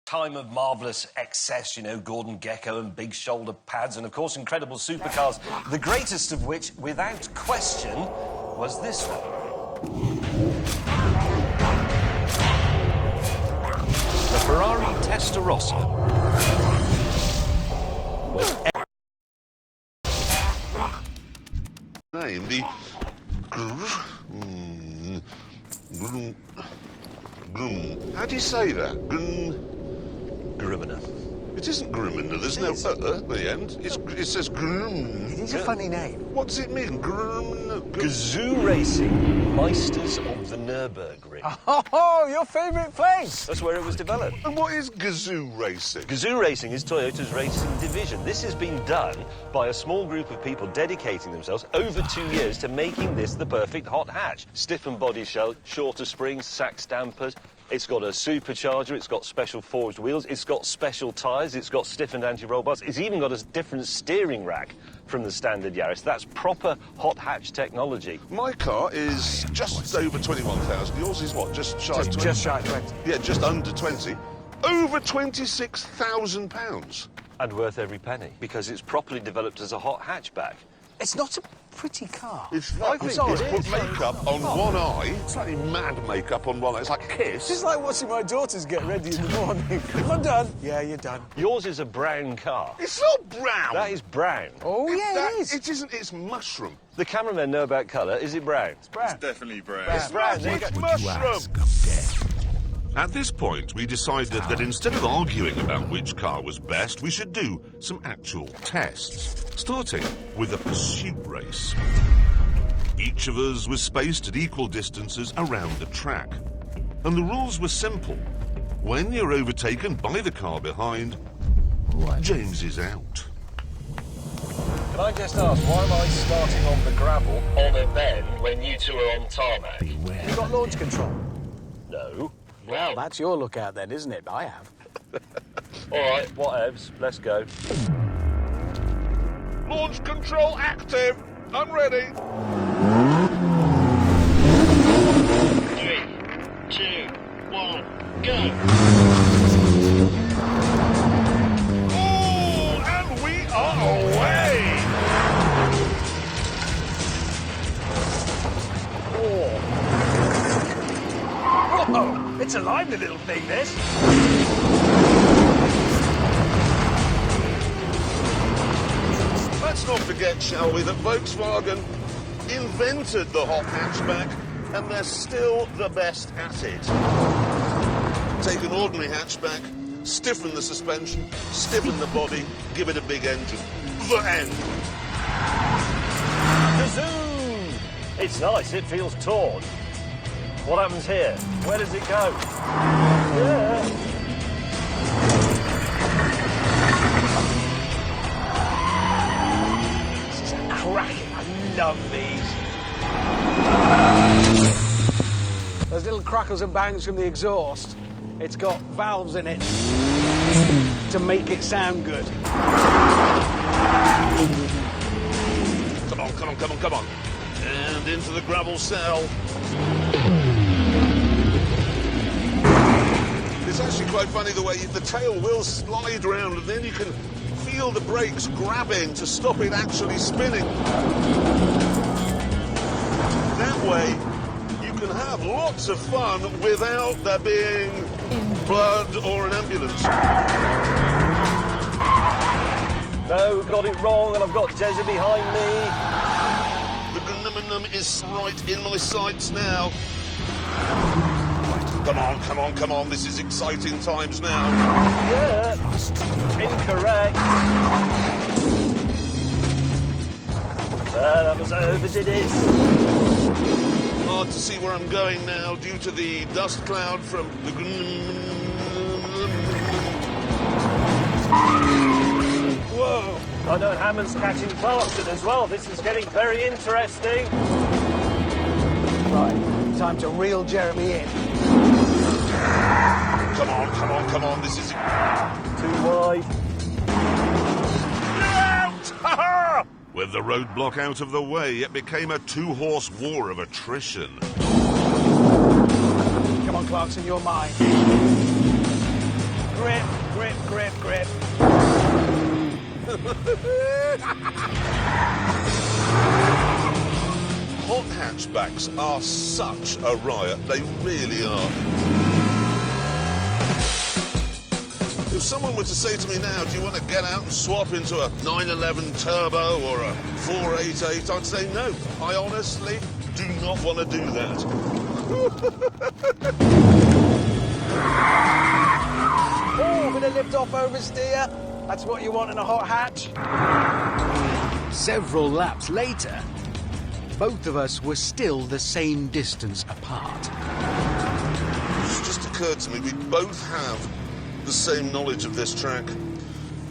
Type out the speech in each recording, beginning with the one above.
Time of marvellous excess, you know, Gordon Gekko and big shoulder pads and, of course, incredible supercars, the greatest of which, without question, was this one. The Ferrari Testarossa was named the how do you say that? Grimina. It isn't Grimina. There's no at the end. It says Grim. It is a funny name. What does it mean? Gazoo Racing, Meisters of the Nürburgring. Oh, your favourite place! That's where it was developed. And what is Gazoo Racing? Gazoo Racing is Toyota's racing division. This has been done by a small group of people dedicating themselves over 2 years to making this the perfect hot hatch. Stiffened body shell, shorter springs, sax dampers. It's got a supercharger, it's got special forged wheels, it's got special tyres, it's got stiffened anti-roll bars, it's even got a different steering rack from the standard Yaris. That's proper hot hatch technology. My car is just over 21,000. Yours is what? Just shy of 20? Just shy of 20. Yeah, just under 20. Over £26,000. And worth every penny, because it's properly developed as a hot hatchback. It's not a pretty car. It's like it's put makeup on one eye. It's like mad makeup on one eye. It's like Kiss. It's like watching my daughters get ready in the morning. I'm done. Yeah, you're done. Yours is a brown car. It's not brown. That is brown. Oh, yeah, it is. It isn't. It's mushroom. The cameramen know about colour. Is it brown? It's brown. It's definitely brown. It's brown. There you go. It's mushroom. At this point, we decided that instead of arguing about which car was best, we should do some actual tests, starting with a pursuit race. Each of us was spaced at equal distances around the track, and the rules were simple. When you're overtaken by the car behind, James is out. Can I just ask, why am I starting on the gravel on a bend when you two are on tarmac? You got launch control? No. Well, that's your lookout then, isn't it? I have. All right, whatevs. Let's go. Launch control active. I'm ready. 3, 2, 1, go. Oh, and we are away. Oh, it's a lively little thing, this. Let's not forget, shall we, that Volkswagen invented the hot hatchback, and they're still the best at it. Take an ordinary hatchback, stiffen the suspension, stiffen the body, give it a big engine. The end. Zoom! It's nice. It feels taut. What happens here? Where does it go? Yeah. This is cracking. I love these. Those little crackles and bangs from the exhaust, it's got valves in it to make it sound good. Come on, come on, come on, come on. And into the gravel cell. It's actually quite funny the way the tail will slide round and then you can feel the brakes grabbing to stop it actually spinning. That way, you can have lots of fun without there being blood or an ambulance. No, got it wrong, and I've got Jezza behind me. The gnum is right in my sights now. Come on, come on, come on. This is exciting times now. Yeah. Incorrect. That was overdid it. Hard to see where I'm going now due to the dust cloud from the... Whoa! I know Hammond's catching Clarkson as well. This is getting very interesting. Right, time to reel Jeremy in. Come on, come on, come on, this is... Too wide. Out! With the roadblock out of the way, it became a two-horse war of attrition. Come on, Clarkson, you're mine. Grip, grip, grip, grip. Hot hatchbacks are such a riot, they really are. If someone were to say to me now, do you want to get out and swap into a 911 Turbo or a 488, I'd say no. I honestly do not want to do that. Oh, bit of lift-off oversteer. That's what you want in a hot hatch. Several laps later, both of us were still the same distance apart. It's just occurred to me, we both have the same knowledge of this track.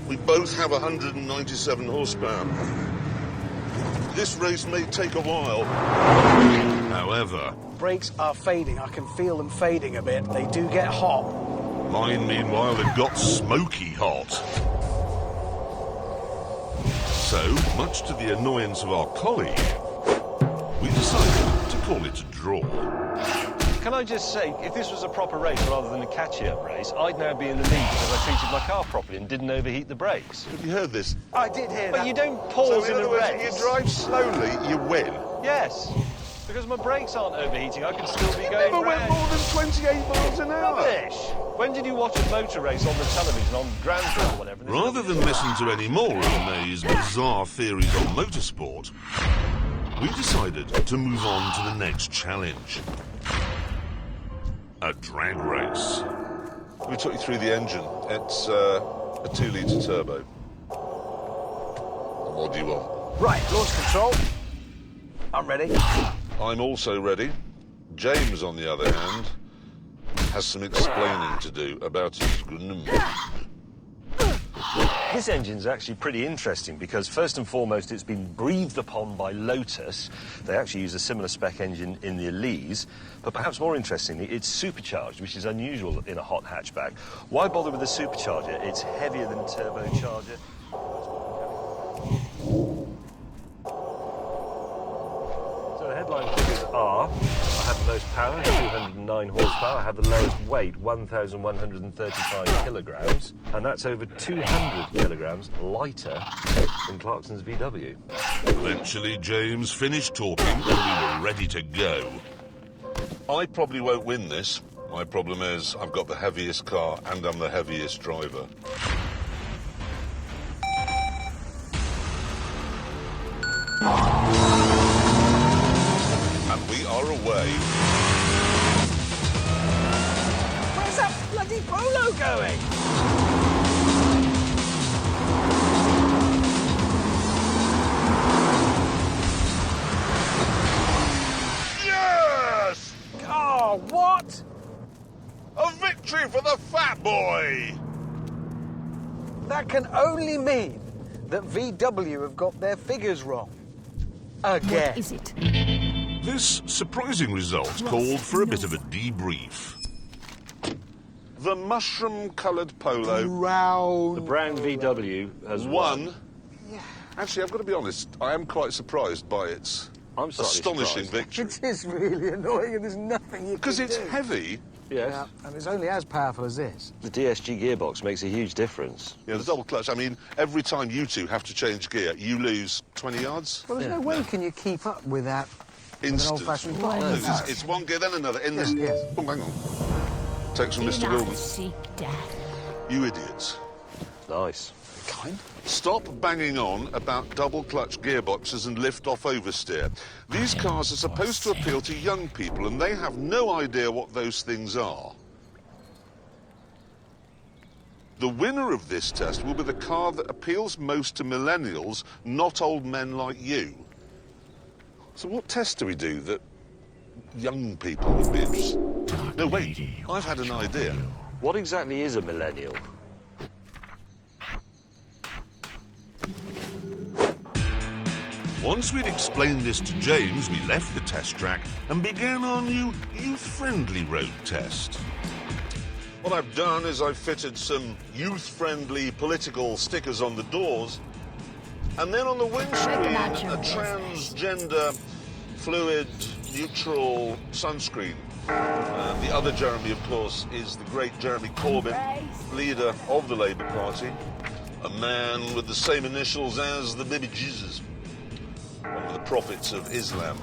We both have 197 horsepower. This race may take a while. However, Brakes are fading. I can feel them fading a bit. They do get hot. mine, meanwhile, had got smoky hot. So, much to the annoyance of our colleague, we decided to call it a draw. Can I just say, if this was a proper race rather than a catch-up race, I'd now be in the lead because I treated my car properly and didn't overheat the brakes. Have you heard this? I did hear But that. you don't pause So, in in a other words, race. if you drive slowly, you win. Yes, because my brakes aren't overheating. I can still be You going never went round. more than 28 miles an hour. Rubbish! When did you watch a motor race on the television, on Grand Prix or whatever? Rather than listen to any more of May's bizarre theories on motorsport, we decided to move on to the next challenge. A drag race. We took you through the engine. It's a 2-litre turbo. What do you want? Right, launch control. I'm ready. I'm also ready. James, on the other hand, has some explaining to do about his... This engine's actually pretty interesting because, first and foremost, it's been breathed upon by Lotus. They actually use a similar spec engine in the Elise, but perhaps more interestingly, it's supercharged, which is unusual in a hot hatchback. Why bother with a supercharger? It's heavier than a turbocharger. So the headline figures are: I have the most power, 209 horsepower. I have the lowest weight, 1,135 kilograms, and that's over 200 kilograms lighter than Clarkson's VW. Eventually, James finished talking and we were ready to go. I probably won't win this. My problem is I've got the heaviest car and I'm the heaviest driver. And we are away. Where's that bloody Polo going? Yes! Oh, what? A victory for the fat boy! That can only mean that VW have got their figures wrong. Again. What is it? This surprising result called for a bit of a debrief. The mushroom-coloured Polo The Round. brown VW has won. Actually, I've got to be honest, I am quite surprised by its I'm slightly astonishing surprised. victory. It is really annoying and there's nothing you can Because it's do. heavy. Yes. Yeah, and it's only as powerful as this. The DSG gearbox makes a huge difference. Yeah, the double clutch. I mean, every time you two have to change gear, you lose 20 yards. Well, there's no way can you keep up with that with an Instant. old-fashioned No, bike. it's one gear, then another. In this. Yes. Oh, hang on. Takes from Mr. Enough, Wilman. seek death. You idiots. Nice. Kind. Stop banging on about double clutch gearboxes and lift off oversteer. These cars are supposed to appeal to young people and they have no idea what those things are. The winner of this test will be the car that appeals most to millennials, not old men like you. So what test do we do that young people would be interested? No, wait, I've had an idea. What exactly is a millennial? Once we'd explained this to James, we left the test track and began our new youth-friendly road test. What I've done is I've fitted some youth-friendly political stickers on the doors, and then on the windscreen, a transgender, fluid, neutral sunscreen. The other Jeremy, of course, is the great Jeremy Corbyn, leader of the Labour Party, a man with the same initials as the baby Jesus, one of the prophets of Islam.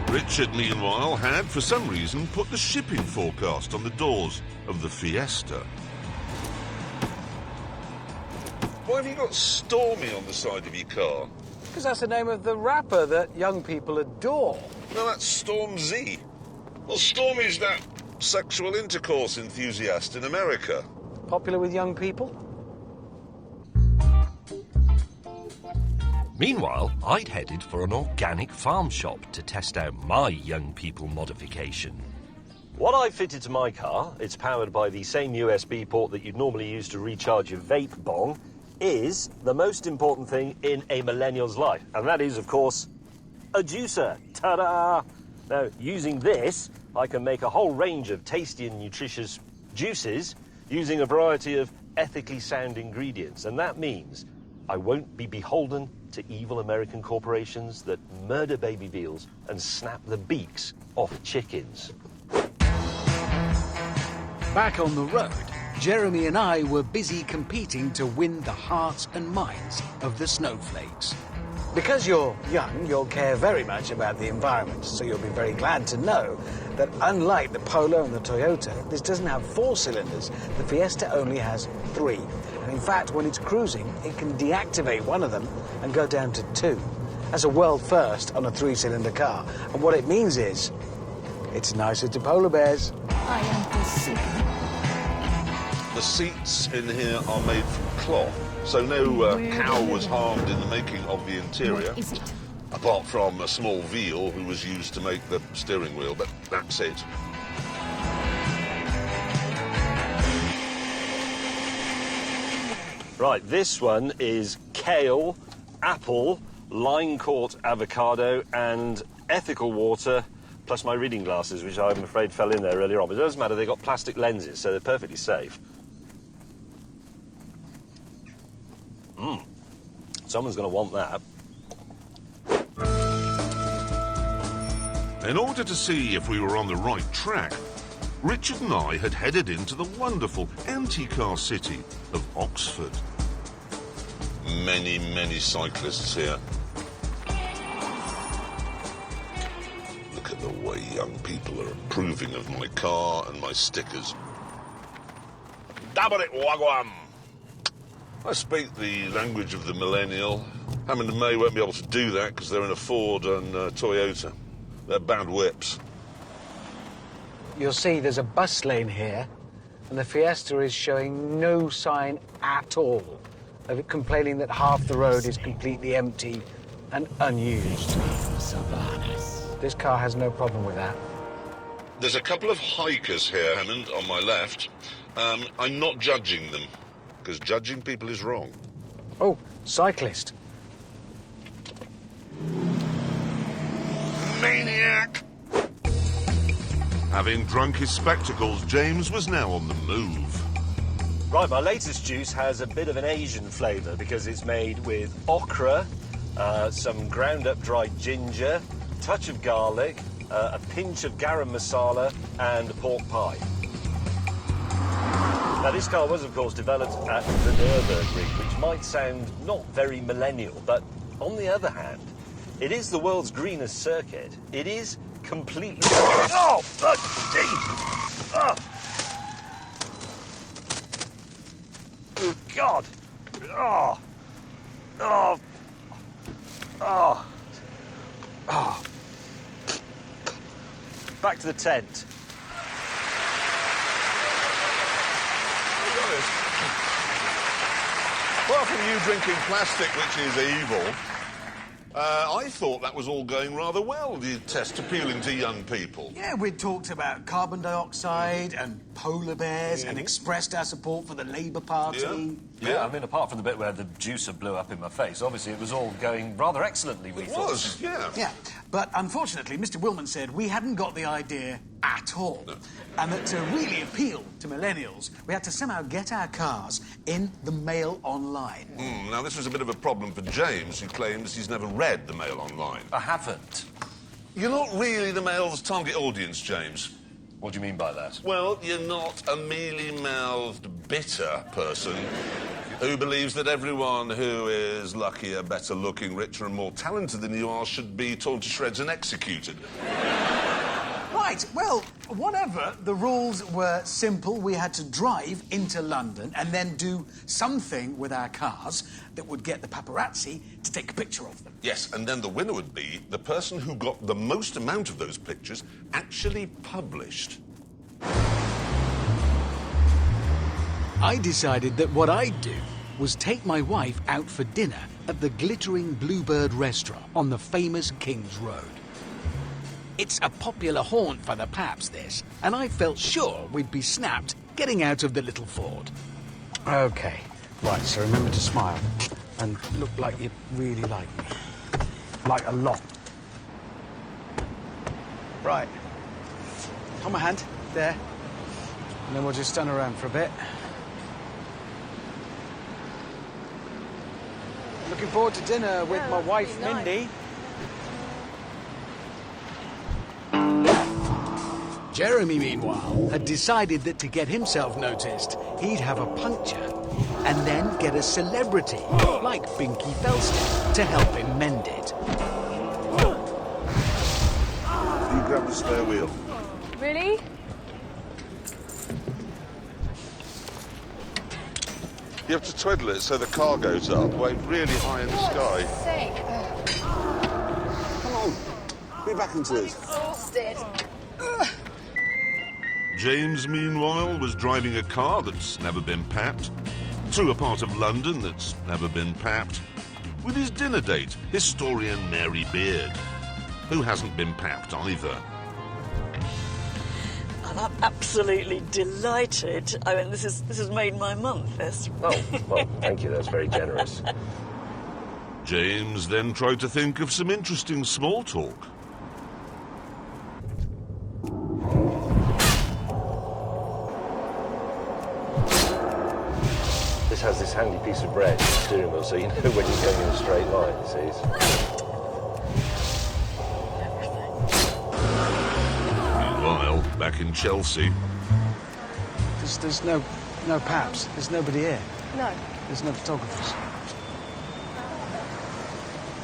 Richard, meanwhile, had, for some reason, put the shipping forecast on the doors of the Fiesta. Why have you got Stormy on the side of your car? Because that's the name of the rapper that young people adore. No, that's Storm Z. Well, Stormy's that sexual intercourse enthusiast in America. Popular with young people? Meanwhile, I'd headed for an organic farm shop to test out my young people modification. What I fitted to my car, it's powered by the same USB port that you'd normally use to recharge your vape bong, is the most important thing in a millennial's life. And that is, of course, a juicer. Ta-da! Now, using this, I can make a whole range of tasty and nutritious juices using a variety of ethically sound ingredients. And that means I won't be beholden to evil American corporations that murder baby veals and snap the beaks off chickens. Back on the road, Jeremy and I were busy competing to win the hearts and minds of the snowflakes. Because you're young, you'll care very much about the environment, so you'll be very glad to know that unlike the Polo and the Toyota, this doesn't have 4 cylinders. The Fiesta only has 3. And in fact, when it's cruising, it can deactivate one of them and go down to 2. That's a world first on a 3-cylinder car. And what it means is, it's nicer to polar bears. I am the sick. The seats in here are made from cloth, so no cow was harmed in the making of the interior. What is it? Apart from a small veal who was used to make the steering wheel, but that's it. Right, this one is kale, apple, line-caught avocado, and ethical water, plus my reading glasses, which I'm afraid fell in there earlier on. But it doesn't matter, they've got plastic lenses, so they're perfectly safe. Someone's going to want that. In order to see if we were on the right track, Richard and I had headed into the wonderful anti-car city of Oxford. Many, many cyclists here. Look at the way young people are approving of my car and my stickers. Dabarit wagwan! I speak the language of the millennial. Hammond and May won't be able to do that because they're in a Ford and Toyota. They're bad whips. You'll see there's a bus lane here, and the Fiesta is showing no sign at all of it, complaining that half the road is completely empty and unused. This car has no problem with that. There's a couple of hikers here, Hammond, on my left. I'm not judging them, because judging people is wrong. Oh, cyclist. Maniac! Having drunk his spectacles, James was now on the move. Right, my latest juice has a bit of an Asian flavour because it's made with okra, some ground-up dried ginger, touch of garlic, a pinch of garam masala, and pork pie. Now, this car was, of course, developed at the Nürburgring, which might sound not very millennial, but on the other hand, it is the world's greenest circuit. It is completely... Oh, oh, God! Oh! Oh! Oh! Oh! Back to the tent. Apart from you drinking plastic, which is evil, I thought that was all going rather well, the test appealing to young people. Yeah, we'd talked about carbon dioxide and polar bears and expressed our support for the Labour Party. Yeah, I mean, apart from the bit where the juicer blew up in my face, obviously it was all going rather excellently, we thought. It was, yeah. Yeah, but unfortunately, Mr. Willman said we hadn't got the idea at all. No. And that to really appeal to millennials, we had to somehow get our cars in the Mail Online. Now, this was a bit of a problem for James, who claims he's never read the Mail Online. I haven't. You're not really the Mail's target audience, James. What do you mean by that? Well, you're not a mealy-mouthed, bitter person who believes that everyone who is luckier, better-looking, richer and more talented than you are should be torn to shreds and executed. Right, well, whatever. The rules were simple. We had to drive into London and then do something with our cars that would get the paparazzi to take a picture of them. Yes, and then the winner would be the person who got the most amount of those pictures actually published. I decided that what I'd do was take my wife out for dinner at the glittering Bluebird restaurant on the famous King's Road. It's a popular haunt for the paps, this, and I felt sure we'd be snapped getting out of the little Ford. OK, right, so remember to smile and look like you really like me. Like a lot. Right. Hold my hand, there. And then we'll just stand around for a bit. Looking forward to dinner with my wife, Mindy. Jeremy, meanwhile, had decided that to get himself noticed, he'd have a puncture and then get a celebrity, like Binky Felstead, to help him mend it. You grab the spare wheel. Really? You have to twiddle it so the car goes up, way really high in the sky. Sake. Come on, be back into this. Exhausted. James, meanwhile, was driving a car that's never been papped, through a part of London that's never been papped, with his dinner date, historian Mary Beard, who hasn't been papped either. And I'm absolutely delighted. I mean, this has made my month, this. Oh, well, thank you, that's very generous. James then tried to think of some interesting small talk. This has this handy piece of bread in the steering wheel, so you know when you're going in a straight line, you see. Meanwhile, back in Chelsea, There's no paps. There's nobody here. No. There's no photographers.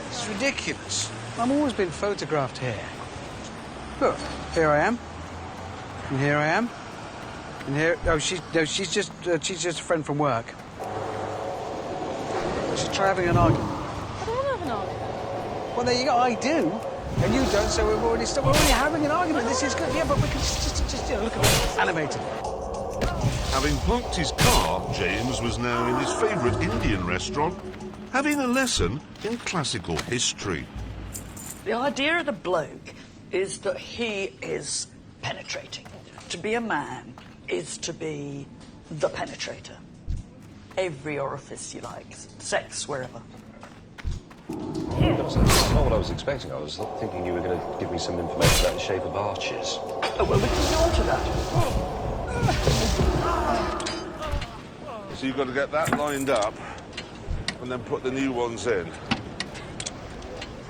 It's ridiculous. I've always been photographed here. Look, here I am. And here I am. And here... Oh, she's just a friend from work. Let's just try having an argument. I don't have an argument. Well, there you go. I do. And you don't, so we're already having an argument. This is good. Yeah, but we can just look at it. Animated. having parked his car, James was now in his favourite Indian restaurant, having a lesson in classical history. The idea of the bloke is that he is penetrating. To be a man is to be the penetrator. Every orifice you like, sex, wherever. That's not what I was expecting. I was thinking you were going to give me some information about the shape of arches. Oh, well, we can go on to that. So you've got to get that lined up and then put the new ones in.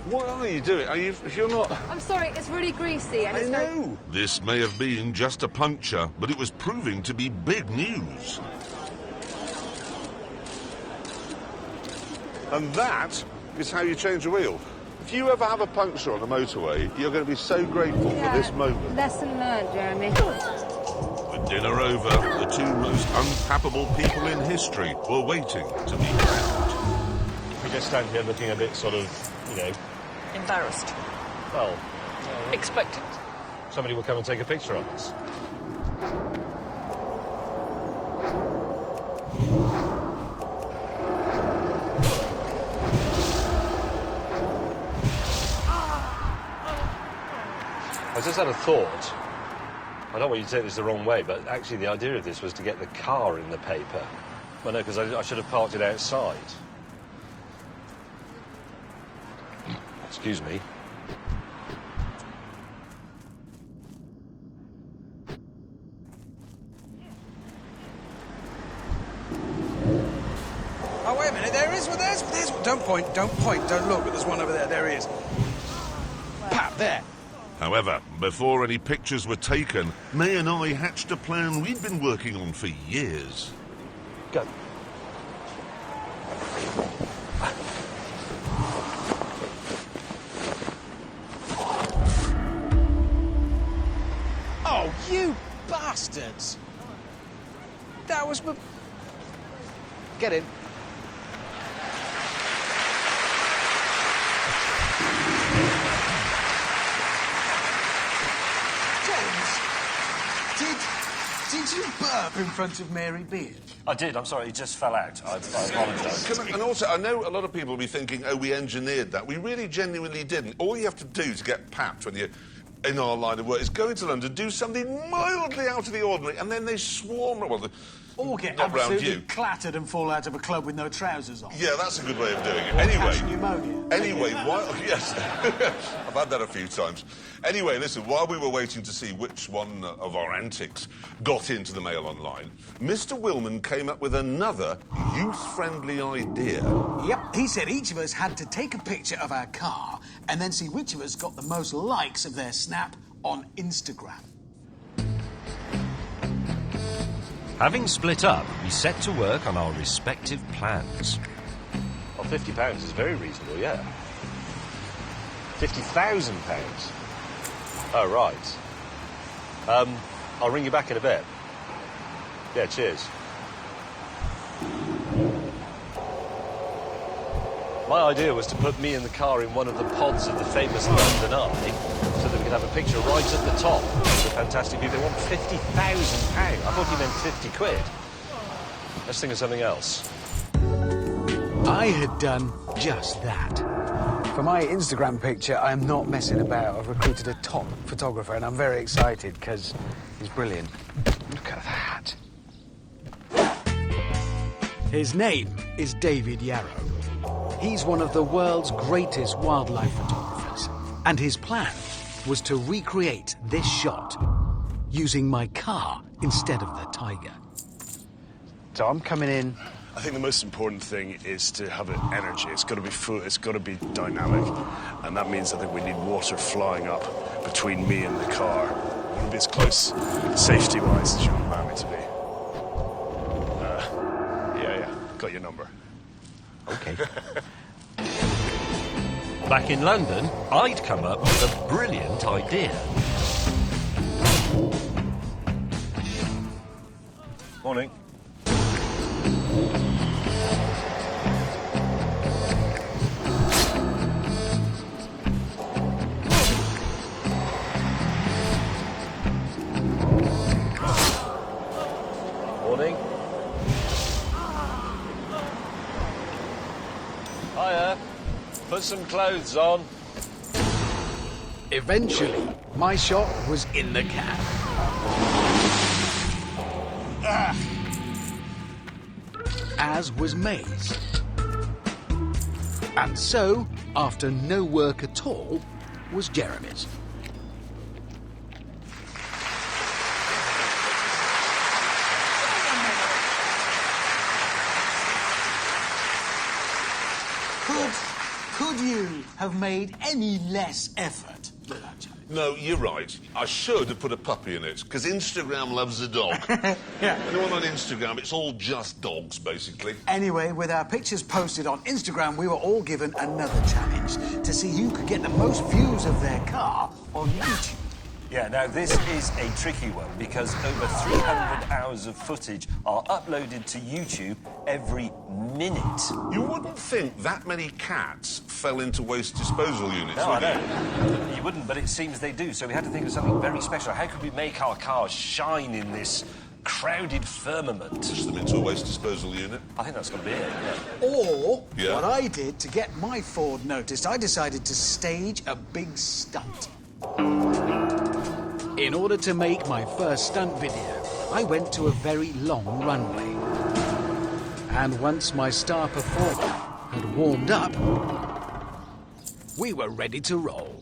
What are you doing? If you're not... I'm sorry, it's really greasy. And I it's know. This may have been just a puncture, but it was proving to be big news. And that is how you change a wheel. If you ever have a puncture on the motorway, you're going to be so grateful for this moment. Lesson learned, Jeremy. With dinner over, the two most untappable people in history were waiting to be crowned. We just stand here looking a bit sort of, you know... Embarrassed. Well... Expectant. Somebody will come and take a picture of us. I just had a thought. I don't want you to take this the wrong way, but actually the idea of this was to get the car in the paper. Well, no, because I should have parked it outside. Excuse me. Oh, wait a minute, there is one, there's one. Don't point, don't look, but there's one over there, there he is. Pap, there. However, before any pictures were taken, May and I hatched a plan we'd been working on for years. Go. Oh, you bastards! That was my... Get in. Did you burp in front of Mary Beard? I did, I'm sorry, it just fell out. I apologise. And also, I know a lot of people will be thinking, oh, we engineered that. We really genuinely didn't. All you have to do to get papped when you're in our line of work is go into London, do something mildly out of the ordinary, and then they swarm... Well, Or get not round absolutely you. clattered and fall out of a club with no trousers on. Yeah, that's a good way of doing it. Or Anyway... catch pneumonia. Anyway, while... Yes. I've had that a few times. Anyway, listen, while we were waiting to see which one of our antics got into the Mail Online, Mr. Willman came up with another youth-friendly idea. Yep, he said each of us had to take a picture of our car and then see which of us got the most likes of their snap on Instagram. Having split up, we set to work on our respective plans. Well, £50 is very reasonable, yeah. £50,000. Oh, right. I'll ring you back in a bit. Yeah, cheers. My idea was to put me in the car in one of the pods of the famous London Eye so that we could have a picture right at the top of the fantastic view. They want £50,000. I thought you meant 50 quid. Let's think of something else. I had done just that. For my Instagram picture, I'm not messing about. I've recruited a top photographer and I'm very excited because he's brilliant. Look at that. His name is David Yarrow. He's one of the world's greatest wildlife photographers. And his plan was to recreate this shot using my car instead of the tiger. So I'm coming in. I think the most important thing is to have an energy. It's got to be full, it's got to be dynamic. And that means I think we need water flying up between me and the car. I want to be as close, safety-wise, as you allow me to be. Yeah, got your number. OK. Back in London, I'd come up with a brilliant idea. Morning. Morning. Hiya. Put some clothes on. Eventually, my shot was in the cab. As was May's. And so, after no work at all, was Jeremy's. Could you have made any less effort with that challenge? No, you're right. I should have put a puppy in it, because Instagram loves a dog. Yeah. Anyone on Instagram, it's all just dogs, basically. Anyway, with our pictures posted on Instagram, we were all given another challenge to see who could get the most views of their car on YouTube. Yeah, now this is a tricky one because over 300 hours of footage are uploaded to YouTube every minute. You wouldn't think that many cats fell into waste disposal units, No, I would you? know. You wouldn't, but it seems they do. So we had to think of something very special. How could we make our cars shine in this crowded firmament? Push them into a waste disposal unit. I think that's got to be it, yeah. Or, Yeah. what I did to get my Ford noticed, I decided to stage a big stunt. In order to make my first stunt video, I went to a very long runway. And once my star performer had warmed up, we were ready to roll.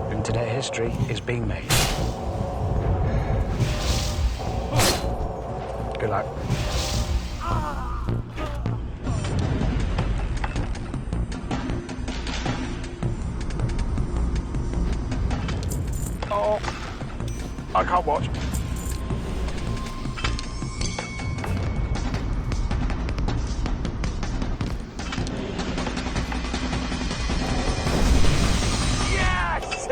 And today history is being made. Good luck. Oh, I can't watch. Yes!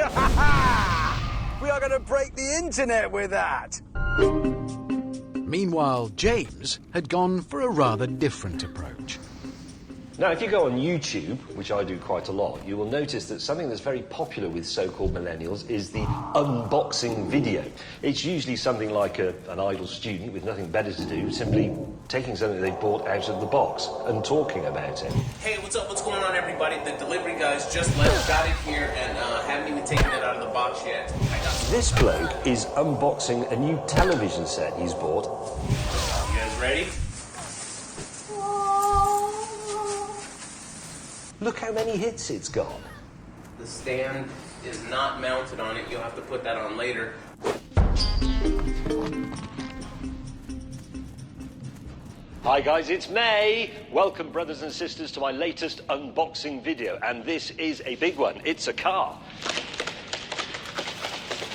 We are going to break the internet with that. Meanwhile, James had gone for a rather different approach. Now, if you go on YouTube, which I do quite a lot, you will notice that something that's very popular with so-called millennials is the unboxing video. It's usually something like an idle student with nothing better to do, simply taking something they bought out of the box and talking about it. Hey, what's up? What's going on, everybody? The delivery guys just left, got it here, and haven't even taken it out of the box yet. This bloke is unboxing a new television set he's bought. You guys ready? Look how many hits it's got. The stand is not mounted on it. You'll have to put that on later. Hi guys, it's May. Welcome, brothers and sisters, to my latest unboxing video. And this is a big one. It's a car.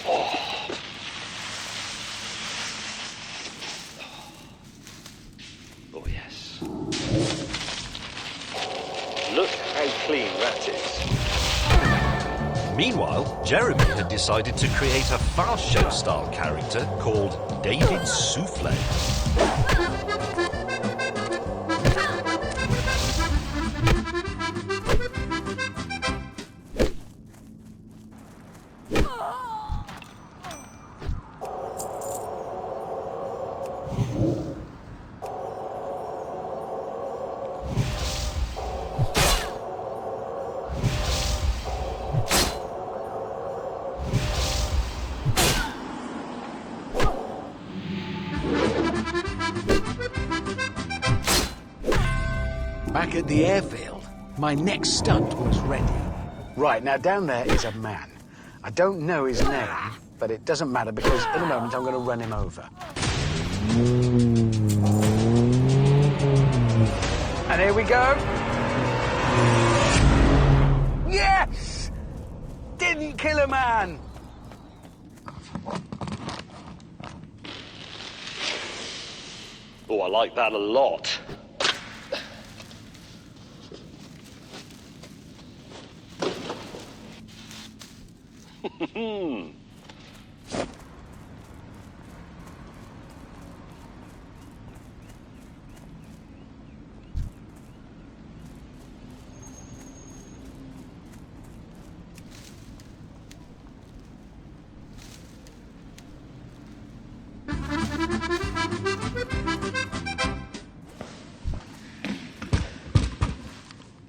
Oh. Oh, yes. Look how clean that is. Meanwhile, Jeremy had decided to create a fast show style character called David Souffle. Back at the airfield, my next stunt was ready. Right, now down there is a man. I don't know his name, but it doesn't matter because in a moment I'm going to run him over. And here we go. Yes! Didn't kill a man. Oh, I like that a lot.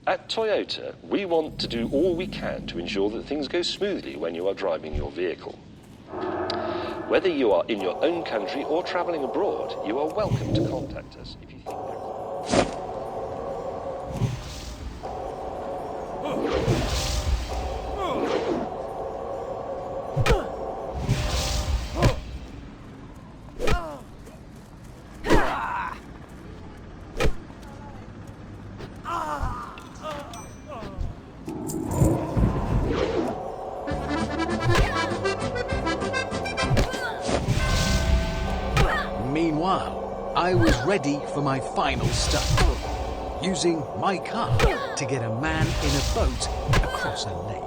At Toyota, we want to do all we can to ensure that things go smoothly when you are driving your vehicle. Whether you are in your own country or travelling abroad, you are welcome to contact us if you think Meanwhile, I was ready for my final stunt, using my car to get a man in a boat across a lake.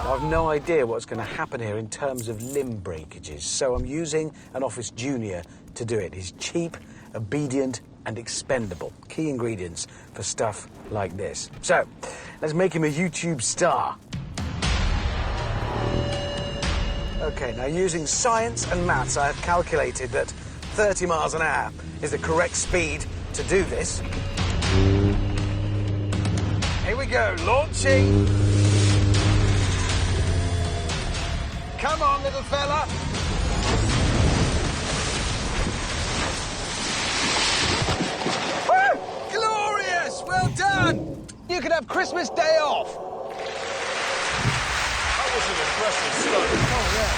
I've no idea what's going to happen here in terms of limb breakages, so I'm using an Office Junior to do it. He's cheap, obedient, and expendable. Key ingredients for stuff like this. So, let's make him a YouTube star. Okay, now using science and maths, I have calculated that 30 miles an hour is the correct speed to do this. Here we go. go. Launching. Come on, little fella. Woo! Glorious! Well done. You could have Christmas Day off. That was an impressive stunt. Oh, yeah.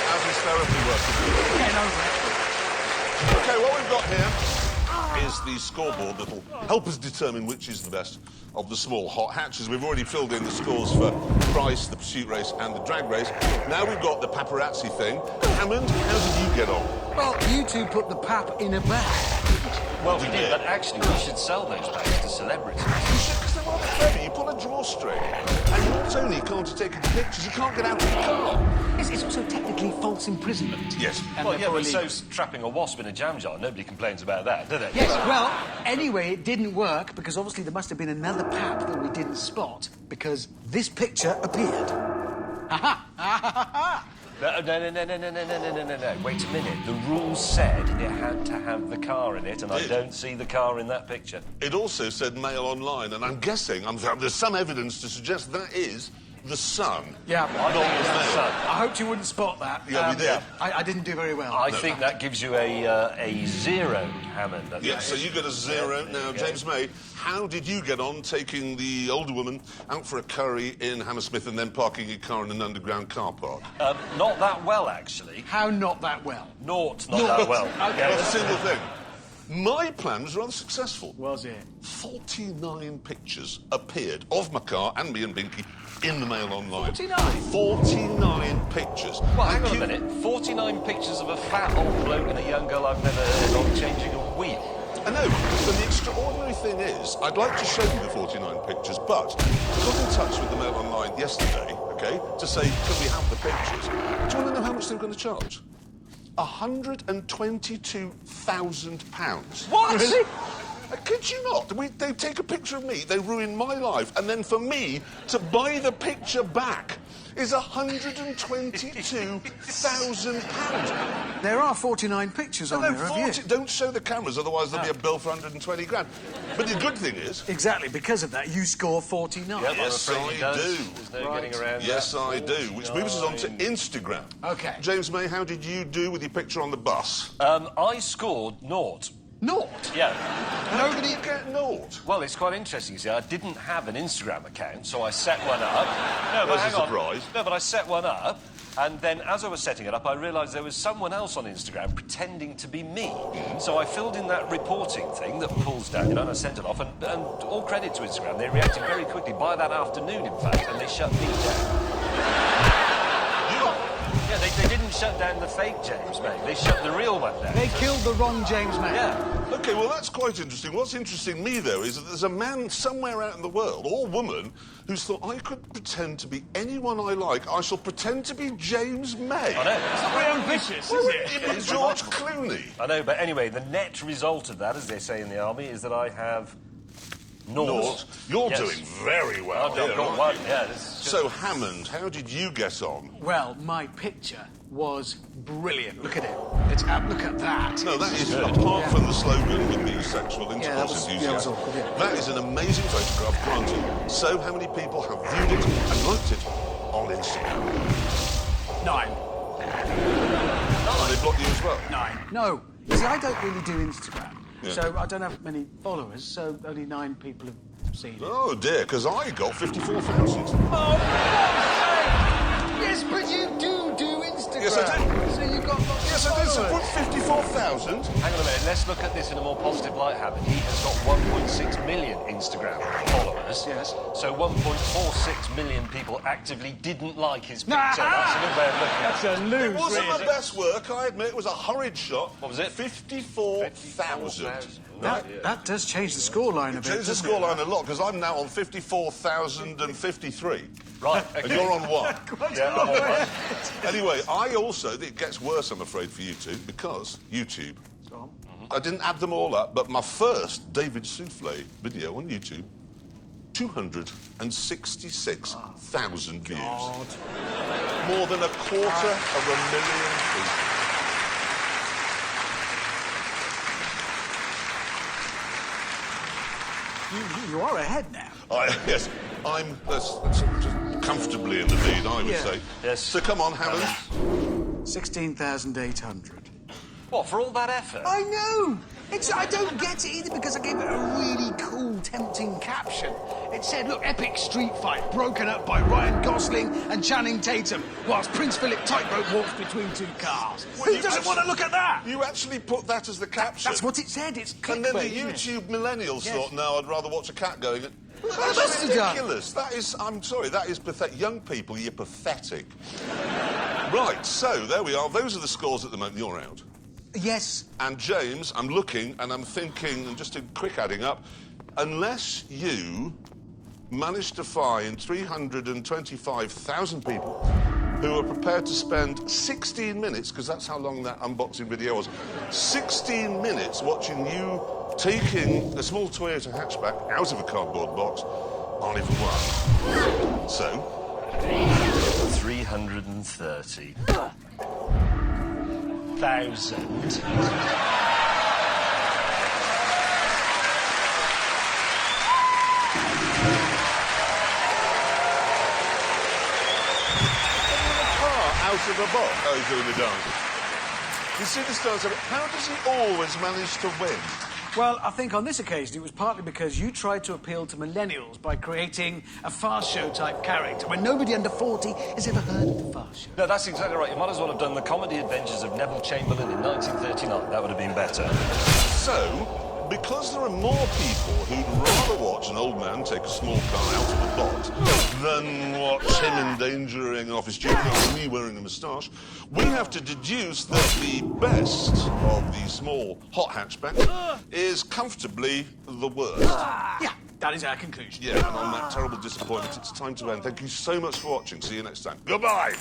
How's his therapy working? Get over it. OK, what we've got here is the scoreboard that will help us determine which is the best of the small hot hatches. We've already filled in the scores for Price, the pursuit race and the drag race. Now we've got the paparazzi thing. Hammond, how did you get on? Well, you two put the pap in a bag. Well, we did, but actually we should sell those bags to celebrities. You should, because they're rather clever. You pull a drawstring, and not only can't you take any pictures, you can't get out of the car. It's also technically false imprisonment. Yes. Well, yeah, but so trapping a wasp in a jam jar, nobody complains about that, do they? Yes, well, anyway, it didn't work because obviously there must have been another pap that we didn't spot because this picture appeared. Ha-ha! No. Wait a minute. The rules said it had to have the car in it, and I don't see the car in that picture. It also said Mail Online, and I'm guessing, there's some evidence to suggest that is the Sun. Yeah, I think it's the Sun. I hoped you wouldn't spot that. Yeah, we did. I didn't do very well. I think that gives you a 0, Hammond. Yeah, so you got a 0. Now, James May, how did you get on taking the older woman out for a curry in Hammersmith and then parking your car in an underground car park? Not that well, actually. How not that well? Not that well. Okay. That's a single thing. My plan was rather successful. Was it? 49 pictures appeared of my car and me and Binky in the Mail Online. 49? 49 pictures. Well, hang on a minute. 49 pictures of a fat old bloke and a young girl I've never heard of changing a wheel. I know, but the extraordinary thing is, I'd like to show you the 49 pictures, but I got in touch with the Mail Online yesterday, OK, to say, can we have the pictures? Do you want to know how much they were going to charge? £122,000. What? Really? I kid you not. They take a picture of me, they ruin my life, and then for me to buy the picture back is £122,000. There are 49 pictures on there of you. Don't show the cameras, otherwise there'll be a bill for 120 grand. But the good thing is... Exactly, because of that, you score 49. Yep, Yes, I'm afraid I he does. do. There's no getting around Yes, that. I do. Which moves us on to Instagram. OK. James May, how did you do with your picture on the bus? I scored 0. Naught? Yeah. How did you get naught? Well, it's quite interesting. You see, I didn't have an Instagram account, so I set one up. No, but There's hang a on. surprise. No, but I set one up, and then as I was setting it up, I realised there was someone else on Instagram pretending to be me. So I filled in that reporting thing that pulls down, and I sent it off, and all credit to Instagram. They reacted very quickly by that afternoon, in fact, and they shut me down. Yeah, they didn't shut down the fake James May. They shut the real one down. They killed the wrong James May. Yeah. OK, well, that's quite interesting. What's interesting me, though, is that there's a man somewhere out in the world, or woman, who's thought, I could pretend to be anyone I like. I shall pretend to be James May. I know. It's not very ambitious, is it? Even George Clooney. I know, but anyway, the net result of that, as they say in the army, is that I have naught. You're Yes. doing very well. I've here, got aren't one, you? yeah. This is just... So, Hammond, how did you get on? Well, my picture was brilliant. Look at it. Look at that. No, that is, apart from the slogan with the sexual intercourse that was enthusiasm, awkward, yeah. that is an amazing photograph, granted. So, how many people have viewed it and liked it on Instagram? 9. And they blocked you as well? 9. No. You see, I don't really do Instagram. Yeah. So I don't have many followers, so only 9 people have seen it. Oh, dear, because I got 54,000. Yes, but you do Instagram. Yes, I do. So you got lots Yes, of I did. So followers. put 54,000. Hang on a minute, let's look at this in a more positive light, Hammond. He has got 1.6 million Instagram followers. Yes. So 1.46 million people actively didn't like his picture. That's a good way of looking at it. That's a lose, It wasn't really. my best work, I admit. It was a hurried shot. What was it? 54,000. That does change the scoreline a bit. Changed the doesn't it? scoreline a lot, because I'm now on 54,053. Right, And okay. you're on 1. Yeah, I'm on one. Anyway, I also, it gets worse, I'm afraid, for you two, because YouTube. I didn't add them all up, but my first David Souffle video on YouTube, 266,000 views. More than 250,000 people. You are ahead now. Yes, I'm that's comfortably in the lead, I would Yeah. say. Yes. So come on, Hammond. 16,800. What, for all that effort? I know! I don't get it either because I gave it a really cool, tempting caption. It said, look, epic street fight broken up by Ryan Gosling and Channing Tatum whilst Prince Philip tightrope walks between two cars. Well, Who doesn't want to look at that? You actually put that as the caption? That's what it said. It's clickbait. And then the isn't it? YouTube millennials Yes. thought, no, I'd rather watch a cat going... must That's have done. ridiculous. That is, I'm sorry, that is pathetic. Young people, you're pathetic. Right, so there we are. Those are the scores at the moment. You're out. Yes. And James, I'm looking and I'm thinking, and just a quick adding up, unless you manage to find 325,000 people who are prepared to spend 16 minutes, because that's how long that unboxing video was, 16 minutes watching you taking a small Toyota hatchback out of a cardboard box, I'll even one. So... 330,000. Out of a box. Oh, he's doing the dance. You see this dance? How does he always manage to win? Well, I think on this occasion it was partly because you tried to appeal to millennials by creating a fast show type character when nobody under 40 has ever heard of the fast show. No, that's exactly right. You might as well have done the comedy adventures of Neville Chamberlain in 1939. That would have been better. So, because there are more people who'd rather watch an old man take a small car out of a box than watch him endangering an office junior or me wearing a moustache, we have to deduce that the best of the small hot hatchback is comfortably the worst. Yeah, that is our conclusion. Yeah, and on that terrible disappointment, it's time to end. Thank you so much for watching. See you next time. Goodbye!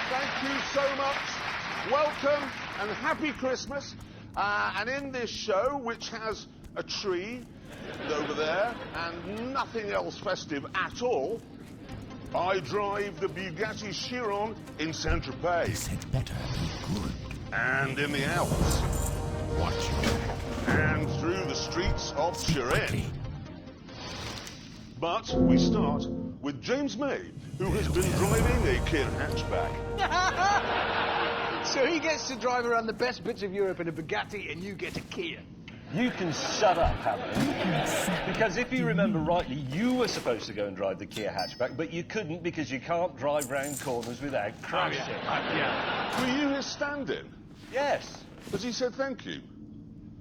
Thank you so much. Welcome and happy Christmas. And in this show, which has a tree over there and nothing else festive at all, I drive the Bugatti Chiron in Saint-Tropez. Said better be good. And in the Alps, Watch your back. and through the streets of Turin. But we start with James May, who has been driving a Kia hatchback. So he gets to drive around the best bits of Europe in a Bugatti, and you get a Kia. You can shut up, Hammond. Because if you remember rightly, you were supposed to go and drive the Kia hatchback, but you couldn't because you can't drive round corners without crashing. Were you his stand-in? Yes. Has he said thank you?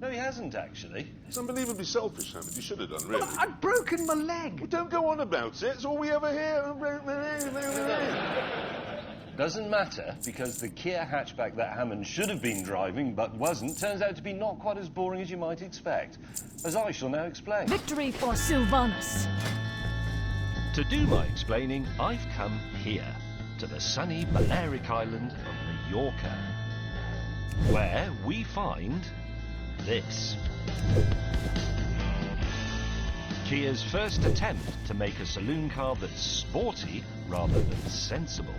No, he hasn't, actually. It's unbelievably selfish, Hammond. You should have done, really. I've broken my leg. Well, don't go on about it. It's all we ever hear. Doesn't matter, because the Kia hatchback that Hammond should have been driving but wasn't turns out to be not quite as boring as you might expect, as I shall now explain. Victory for Sylvanus. To do my explaining, I've come here, to the sunny Balearic island of Mallorca, where we find this. Kia's first attempt to make a saloon car that's sporty rather than sensible.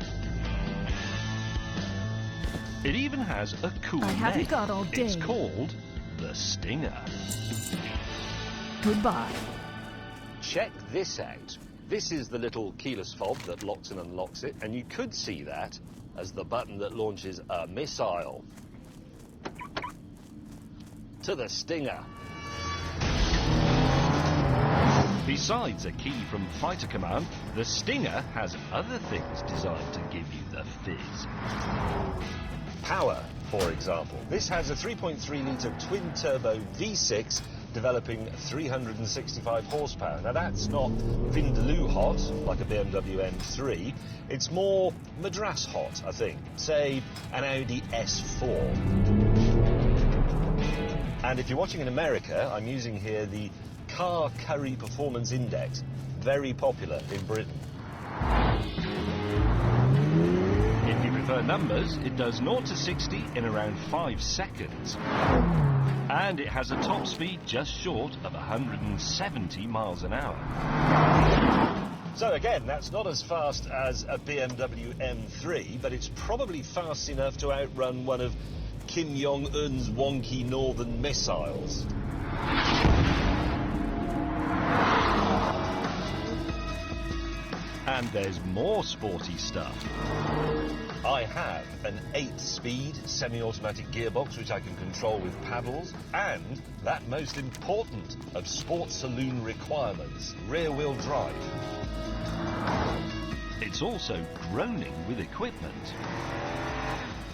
It even has a cool I haven't name. got all day. It's called the Stinger. Goodbye. Check this out. This is the little keyless fob that locks and unlocks it, and you could see that as the button that launches a missile. To the Stinger. Besides a key from Fighter Command, the Stinger has other things designed to give you the fizz. Power, for example. This has a 3.3-litre twin-turbo V6 developing 365 horsepower. Now, that's not Vindaloo hot, like a BMW M3. It's more Madras hot, I think. Say, an Audi S4. And if you're watching in America, I'm using here the Car Curry Performance Index. Very popular in Britain. If you prefer numbers, it does 0 to 60 in around 5 seconds. And it has a top speed just short of 170 miles an hour. So again, that's not as fast as a BMW M3, but it's probably fast enough to outrun one of Kim Jong-un's wonky northern missiles. And there's more sporty stuff. I have an 8-speed semi-automatic gearbox which I can control with paddles, and that most important of sports saloon requirements, rear-wheel drive. It's also groaning with equipment.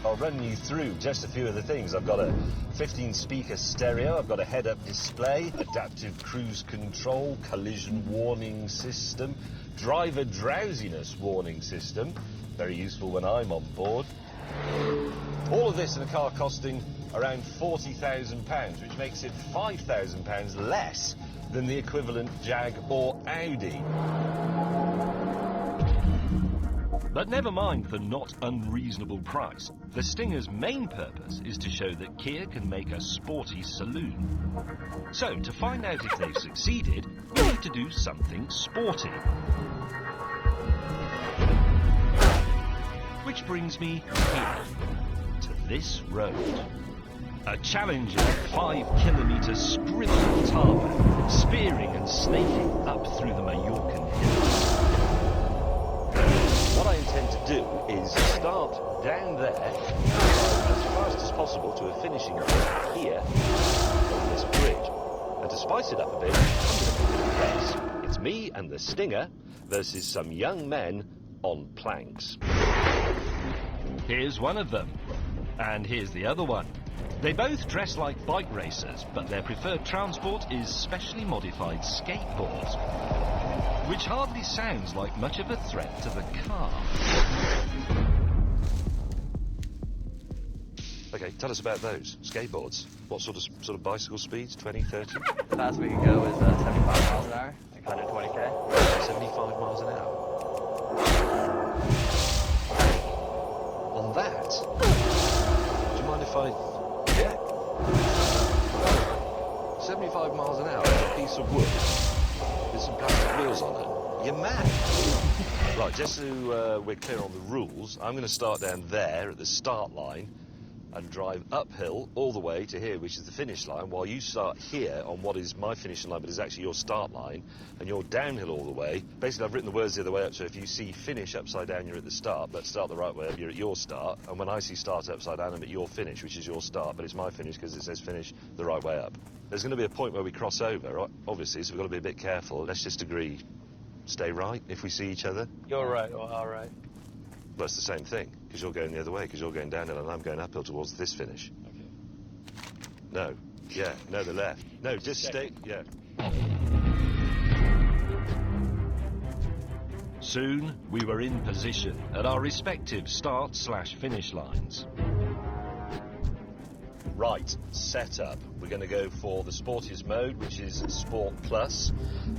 I'll run you through just a few of the things. I've got a 15-speaker stereo, I've got a head-up display, adaptive cruise control, collision warning system, driver drowsiness warning system, very useful when I'm on board. All of this in a car costing around £40,000, which makes it £5,000 less than the equivalent Jag or Audi. But never mind the not unreasonable price. The Stinger's main purpose is to show that Kia can make a sporty saloon. So, to find out if they've succeeded, we need to do something sporty. Which brings me here, to this road. A challenging 5-kilometre scribbling tarmac, spearing and snaking up through the Mallorcan hills. What I intend to do is start down there as fast as possible to a finishing point here on this bridge. And to spice it up a bit, I'm going to guess it's me and the Stinger versus some young men on planks. Here's one of them, and here's the other one. They both dress like bike racers, but their preferred transport is specially modified skateboards, which hardly sounds like much of a threat to the car. Okay, tell us about those skateboards. What sort of bicycle speeds? 20, 30? The fastest we can go is 75 miles an hour, like 120k. 75 miles an hour. On that, do you mind if I... Yeah. 75 miles an hour on a piece of wood with some plastic wheels on it. You're mad. Right, just so we're clear on the rules, I'm going to start down there at the start line, and drive uphill all the way to here, which is the finish line, while you start here on what is my finishing line, but is actually your start line, and you're downhill all the way. Basically, I've written the words the other way up, so if you see finish upside down, you're at the start, but start the right way up, you're at your start, and when I see start upside down, I'm at your finish, which is your start, but it's my finish because it says finish the right way up. There's going to be a point where we cross over, right? Obviously, so we've got to be a bit careful. Let's just agree, stay right if we see each other. You're right, or all right. Well, it's the same thing, because you're going the other way, because you're going downhill and I'm going uphill towards this finish. Okay. No. Yeah, no, the left. No, just stay, yeah. Soon, we were in position at our respective start/finish lines. Right, set up. We're going to go for the sportiest mode, which is Sport Plus.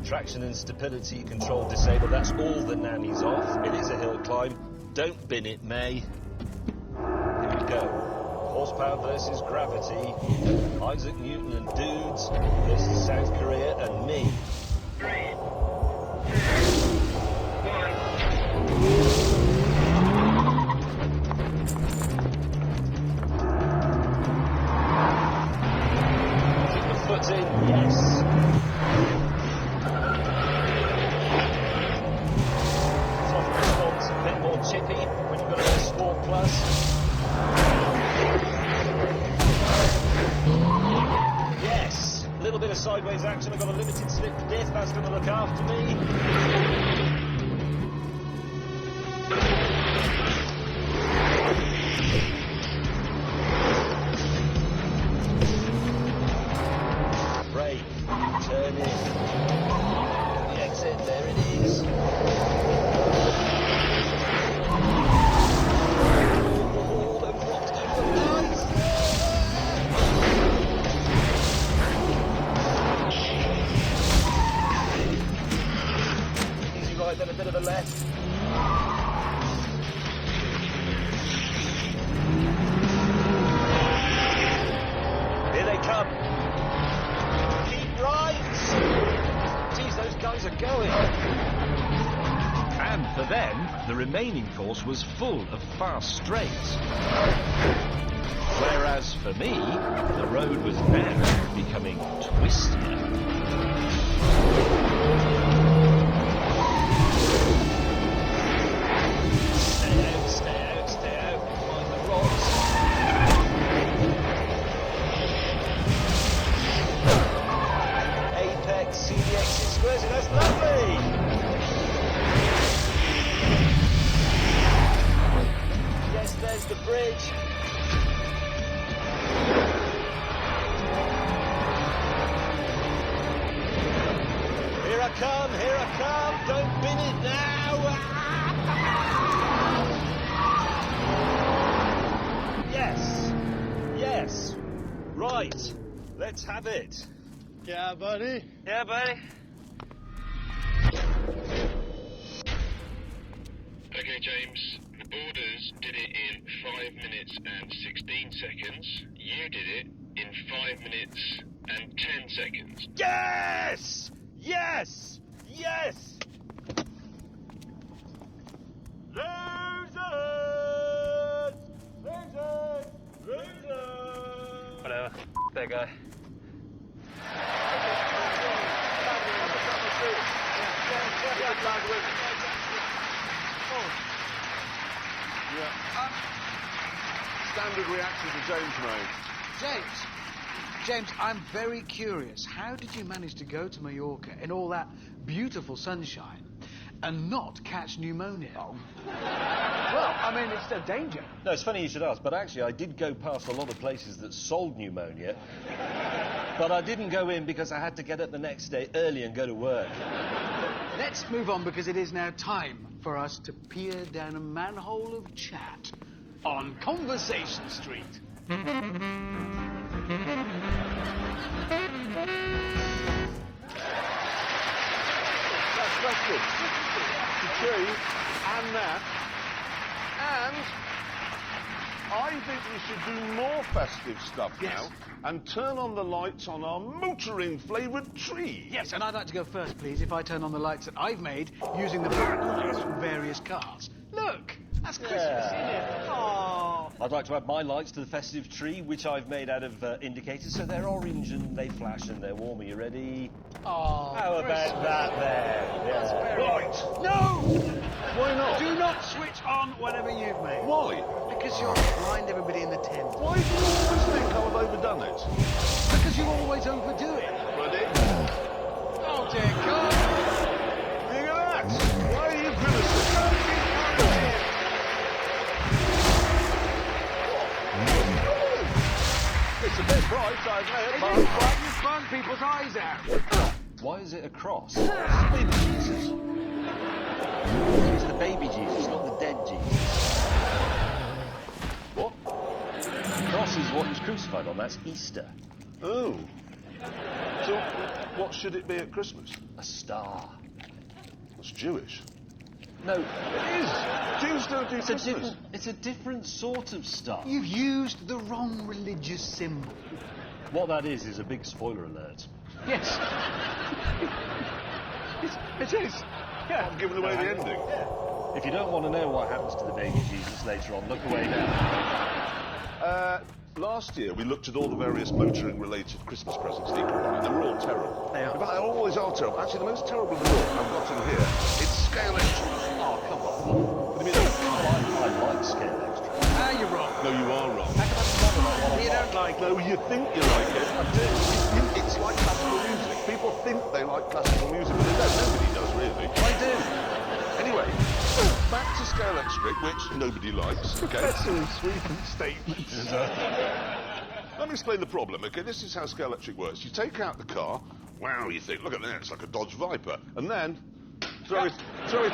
Traction and stability control disabled. That's all the nannies off. It is a hill climb. Don't bin it, May. Here we go. Horsepower versus gravity. Isaac Newton and dudes versus South Korea and me. 3, 2, 1. Keep the foot in, yes. A bit more chippy when you've got a Sport Plus. Yes, a little bit of sideways action. I've got a limited slip diff. That's going to look after me. Brake, turn in. The exit, there it is. Then a bit of a left. Here they come. Keep right. Geez, those guys are going. And for them, the remaining course was full of fast straights. Whereas for me, the road was now becoming twistier. That's lovely! Yes, there's the bridge. Here I come, don't bin it now! Yes, right, let's have it. Yeah, buddy. Yeah, buddy. Okay, James, the boarders did it in 5 minutes and 16 seconds. You did it in 5 minutes and 10 seconds. Yes! Yes! Yes! Losers! Losers! Losers! Whatever. That guy. Standard reaction to James made. James, I'm very curious. How did you manage to go to Mallorca in all that beautiful sunshine and not catch pneumonia? Oh. Well, I mean, it's a danger. No, it's funny you should ask, but actually I did go past a lot of places that sold pneumonia, but I didn't go in because I had to get up the next day early and go to work. Let's move on because it is now time for us to peer down a manhole of chat on Conversation Street. That's good. The tree and that. And I think we should do more festive stuff now and turn on the lights on our motoring-flavoured tree. Yes, and I'd like to go first, please, if I turn on the lights that I've made using the backlights from various cars. Look, that's Christmas, isn't it? Oh, I'd like to add my lights to the festive tree, which I've made out of indicators, so they're orange and they flash and they're warm. Are you ready? Oh, How about that there? Yeah. Right. No! Why not? Do not switch on whatever you've made. Why? Because you'll blind everybody in the tent. Why do you always think I've overdone it? Because you always overdo it. Ready? Oh, dear God. Look at that. Why are you grimacing? It's a bit bright, I admit, It is bright, you burn people's eyes out. Why is it a cross? Baby Jesus. It's the baby Jesus, not the dead Jesus. What? The cross is what he was crucified on. That's Easter. Oh. So, what should it be at Christmas? A star. That's Jewish. No, It is. Jews don't do Christmas. it's a different sort of star. You've used the wrong religious symbol. What that is a big spoiler alert. Yes. it is. Yeah. I'm giving away the ending. If you don't want to know what happens to the baby Jesus later on, look away now. Last year, we looked at all the various motoring-related Christmas presents that you could buy. They were all terrible. They are. In fact, they always are terrible. Actually, the most terrible of all I've got in here, it's scale extra. Oh, come on. What do you mean? I like scale extra. Ah, you're wrong. No, you are wrong. You don't like No, you think you like it. I do. It's like classical music. People think they like classical music, but they don't. Nobody does, really. I do. Anyway, back to scale electric, which nobody likes. Okay. That's a sweeping statement. Let me explain the problem, okay? This is how scale electric works. You take out the car, wow, you think, look at that, it's like a Dodge Viper, and then throw it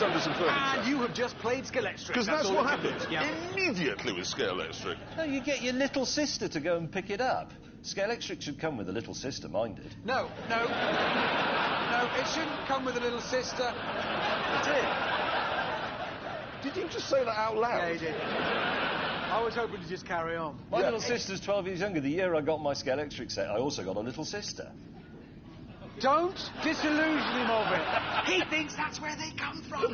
under some furniture. And you have just played Skeletric. Because that's all what you can happens do. Yeah. immediately with scale electric. No, you get your little sister to go and pick it up. Scale electric should come with a little sister, minded. No, it shouldn't come with a little sister. It did. Did you just say that out loud? Yeah, he did. I was hoping to just carry on. My little sister's 12 years younger. The year I got my scale electric set, I also got a little sister. Don't disillusion him of it. He thinks that's where they come from.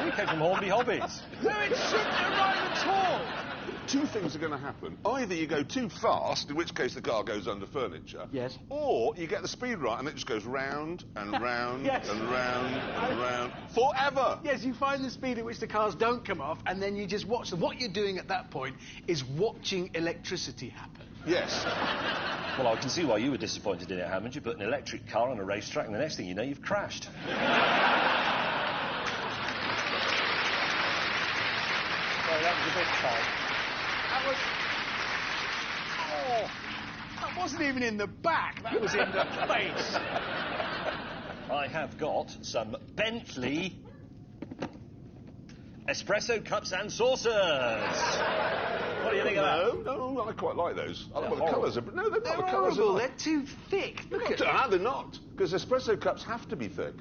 We came from Hornby Hobbies. No, it shouldn't arrive at all. Two things are going to happen. Either you go too fast, in which case the car goes under furniture. Yes. Or you get the speed right and it just goes round and round Yes. and round and round. Forever! Yes, you find the speed at which the cars don't come off, and then you just watch them. What you're doing at that point is watching electricity happen. Yes. Well, I can see why you were disappointed in it, haven't you? Put an electric car on a racetrack, and the next thing you know, you've crashed. Sorry, that was a bit tight. That wasn't even in the back, that was in the face. I have got some Bentley espresso cups and saucers. What do you think of that? No, I quite like those. I like They're the colours are. No, they're not. The colours Horrible, are. they're too thick. Look at Ah, they're not. Because espresso cups have to be thick.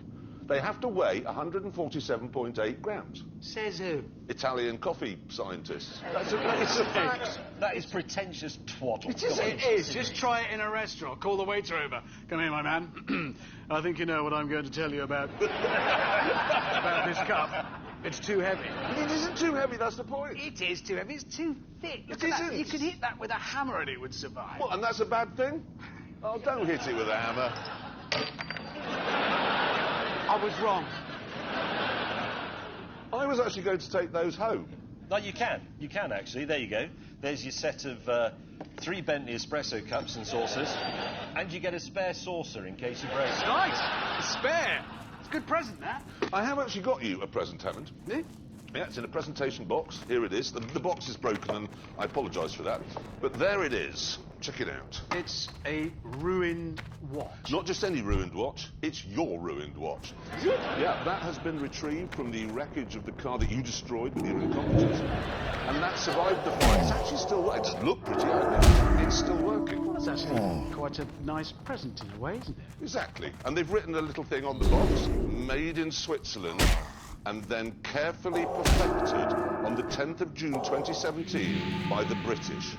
They have to weigh 147.8 grams. Says who? Italian coffee scientists. It's a fact. That is pretentious twaddle. It is. Just try it in a restaurant. Call the waiter over. Come here, my man. I think you know what I'm going to tell you about this cup. It's too heavy. It isn't too heavy, that's the point. It is too heavy. It's too thick. Look It at that. isn't. You could hit that with a hammer and it would survive. What, and that's a bad thing? Oh, don't hit it with a hammer. I was wrong. I was actually going to take those home. No, you can. You can, actually. There you go. There's your set of 3 Bentley espresso cups and saucers. And you get a spare saucer in case you break. Nice. A spare. It's a good present, that. I have actually got you a present, Hammond. Yeah? Yeah, it's in a presentation box. Here it is. The box is broken, and I apologise for that. But there it is. Check it out. It's a ruined watch. Not just any ruined watch, it's your ruined watch. Yeah, that has been retrieved from the wreckage of the car that you destroyed with your incompetence. And that survived the fire. It's actually still working. It doesn't look pretty, I think. It's still working. Well, that's actually quite a nice present in a way, isn't it? Exactly. And they've written a little thing on the box, made in Switzerland, and then carefully perfected on the 10th of June 2017 by the British.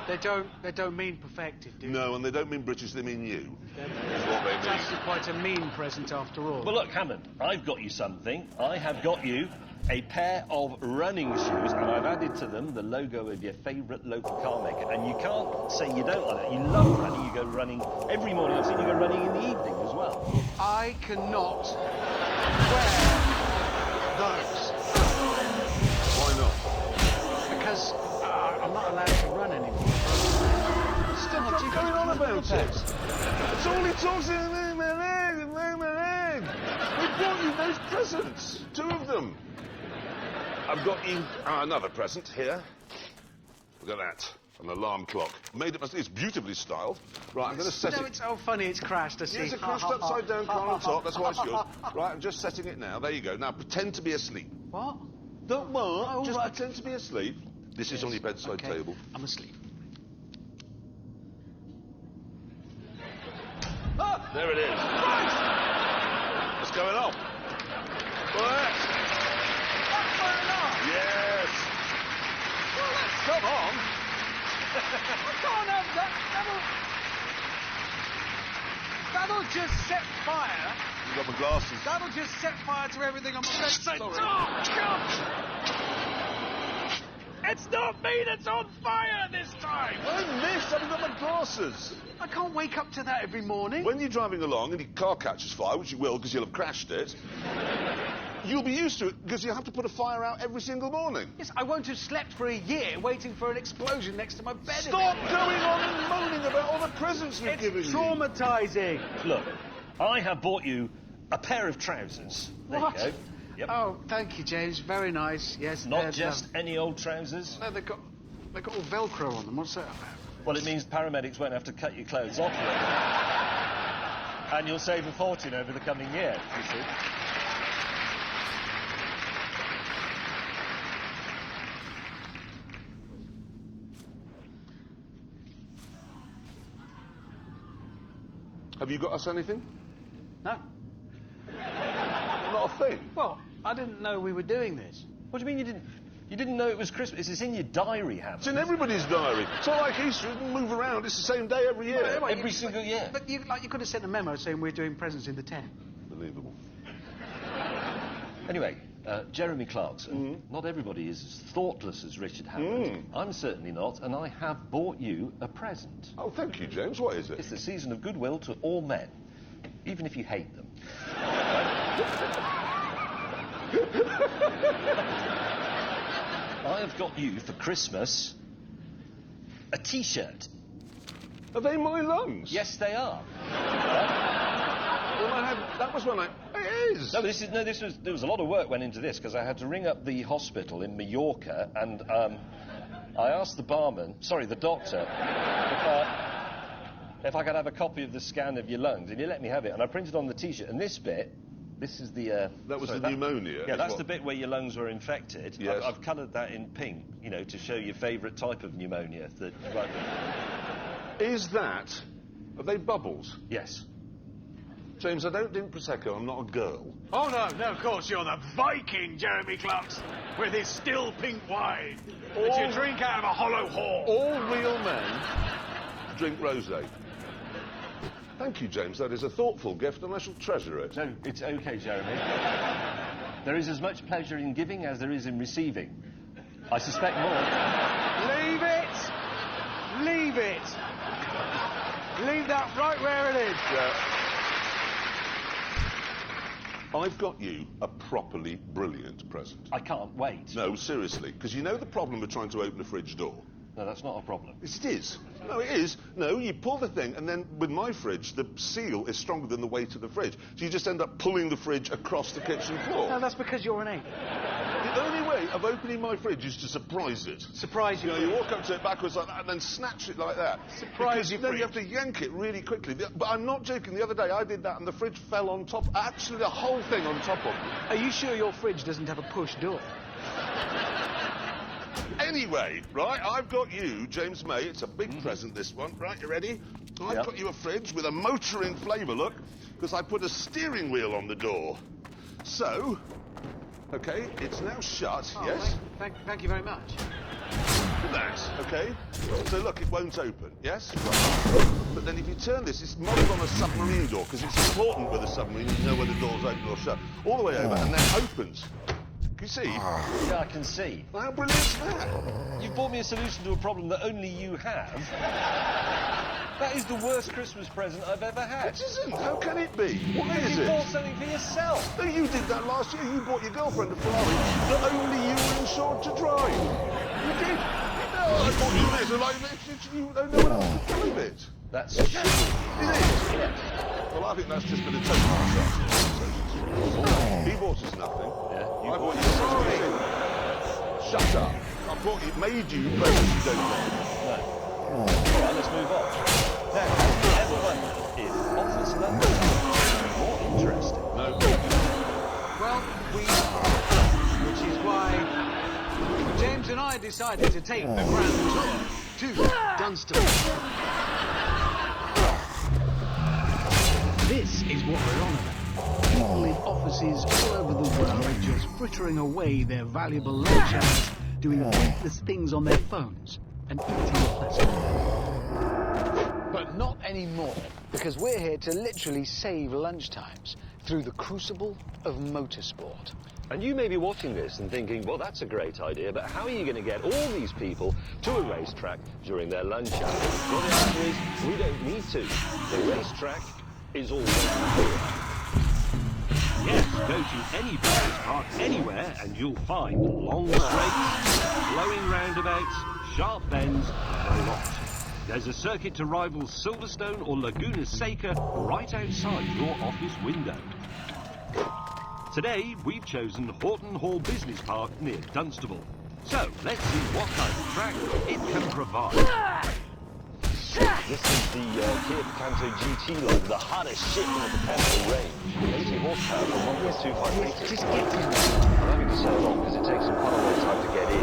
They don't mean perfected, do they? No, and they don't mean British, they mean you. Is what they It's mean. quite a mean present after all. Well, look, Hammond, I've got you something. I have got you a pair of running shoes, and I've added to them the logo of your favourite local car maker. And you can't say you don't like that. You love running. You go running every morning. I've seen you go running in the evening as well. I cannot wear those. Why not? Because I'm not allowed to run anymore. Stop going on about it. It's all he talks in my leg. We brought you those presents. 2 of them. I've got you another present here. Look at that. An alarm clock. Made it. It's beautifully styled. Right, I'm going to set it. It's so funny. It's crashed. I see. It's a crashed upside down car on top. That's why it's yours. Right, I'm just setting it now. There you go. Now pretend to be asleep. What? Don't worry. Oh, just right. pretend to be asleep. This is on your bedside table. I'm asleep. Ah, there it is. Right. What's going on? What? That's going on. Yes. Well, come on. I can't have that. That'll just set fire. You got my glasses. That'll just set fire to everything on my bedside. Sorry. Oh, God. It's not me that's on fire this time. I missed. I haven't got my glasses. I can't wake up to that every morning. When you're driving along and your car catches fire, which you will because you'll have crashed it, you'll be used to it because you have to put a fire out every single morning. Yes, I won't have slept for a year waiting for an explosion next to my bed. Stop going on and moaning about all the presents we've given you. Traumatising. Look, I have bought you a pair of trousers. There What? you go. Yep. Oh, thank you, James. Very nice. Yes. Not they're just any old trousers. No, they've got all Velcro on them. What's that about? Well, it means paramedics won't have to cut your clothes off you. And you'll save a fortune over the coming year, you see. Have you got us anything? No. Not a thing. Well, I didn't know we were doing this. What do you mean you didn't? You didn't know it was Christmas? It's in your diary, Hammond. It's in everybody's diary. It's not like Easter. It doesn't move around. It's the same day every year. Every single year. But you could have sent a memo saying we're doing presents in the tent. Unbelievable. Anyway, Jeremy Clarkson, not everybody is as thoughtless as Richard Hammond. I'm certainly not, and I have bought you a present. Oh, thank you, James. What is it? It's the season of goodwill to all men, even if you hate them. I have got you for Christmas a T-shirt. Are they my lungs? Yes, they are. Well, that was when I... It is. No, there was a lot of work went into this because I had to ring up the hospital in Mallorca and I asked the doctor, if I could have a copy of the scan of your lungs, and he let me have it, and I printed on the T-shirt, and this bit, this is the... that was the pneumonia? Yeah, that's the bit where your lungs were infected. Yes. I've coloured that in pink, you know, to show your favourite type of pneumonia. Is that... Are they bubbles? Yes. James, I don't drink Prosecco. I'm not a girl. Oh, no, of course, you're the Viking, Jeremy Clarkson, with his still pink wine that you drink out of a hollow horn. All real men drink rosé. Thank you, James. That is a thoughtful gift, and I shall treasure it. No, it's OK, Jeremy. There is as much pleasure in giving as there is in receiving. I suspect more. Leave it! Leave it! Leave that right where it is. Yeah. I've got you a properly brilliant present. I can't wait. No, seriously, because you know the problem with trying to open a fridge door? No, that's not a problem. Yes, it is. No, it is. No, you pull the thing, and then with my fridge, the seal is stronger than the weight of the fridge. So you just end up pulling the fridge across the kitchen floor. No, that's because you're an ape. The only way of opening my fridge is to surprise it. Surprise you. You know, you walk up to it backwards like that and then snatch it like that. Surprise you. Then you have to yank it really quickly. But I'm not joking. The other day I did that and the fridge fell on top. Actually, the whole thing on top of me. Are you sure your fridge doesn't have a push door? Anyway, right, I've got you, James May. It's a big present, this one. Right, you ready? I've got you a fridge with a motoring flavour, look, because I put a steering wheel on the door. So, OK, it's now shut, yes? Thank you very much. Relax, OK? So, look, it won't open, yes? But then if you turn this, it's modelled on a submarine door, because it's important with a submarine you know whether the door's open or shut. All the way over, and then opens. you see? Yeah, I can see. How brilliant is that? You've brought me a solution to a problem that only you have. That is the worst Christmas present I've ever had. It isn't. How can it be? Why is You it? bought something for yourself. No, you did that last year. You bought your girlfriend a Ferrari that only you were insured to drive. You did. No, I thought you did. Like, you don't know what else to drive it. That's Is it? Yes. Well, I think that's just been a total disaster. He bought us nothing. Yeah. I bought you something. Shut up. I bought it, made you presents you don't want. No. All right, let's move on. Now, have you ever wondered if office London is more interesting? No. Well, which is why James and I decided to take the grand tour to Dunstable. This is what we're on about. People in offices all over the world are just frittering away their valuable lunch hours doing pointless things on their phones and eating plastic. But not anymore, because we're here to literally save lunchtimes through the crucible of motorsport. And you may be watching this and thinking, well, that's a great idea, but how are you going to get all these people to a racetrack during their lunch hour? Well, the answer is, we don't need to. The racetrack is always here. Yes, go to any business park anywhere and you'll find long straights, flowing roundabouts, sharp bends, and a lot. There's a circuit to rival Silverstone or Laguna Seca right outside your office window. Today, we've chosen Horton Hall Business Park near Dunstable. So, let's see what kind of track it can provide. This is the Kia Picanto GT line, the hardest shit in the Picanto range. 80 horsepower for 1.25 litres. Just get in. I'm having to say a lot because it takes them quite a long time to get in.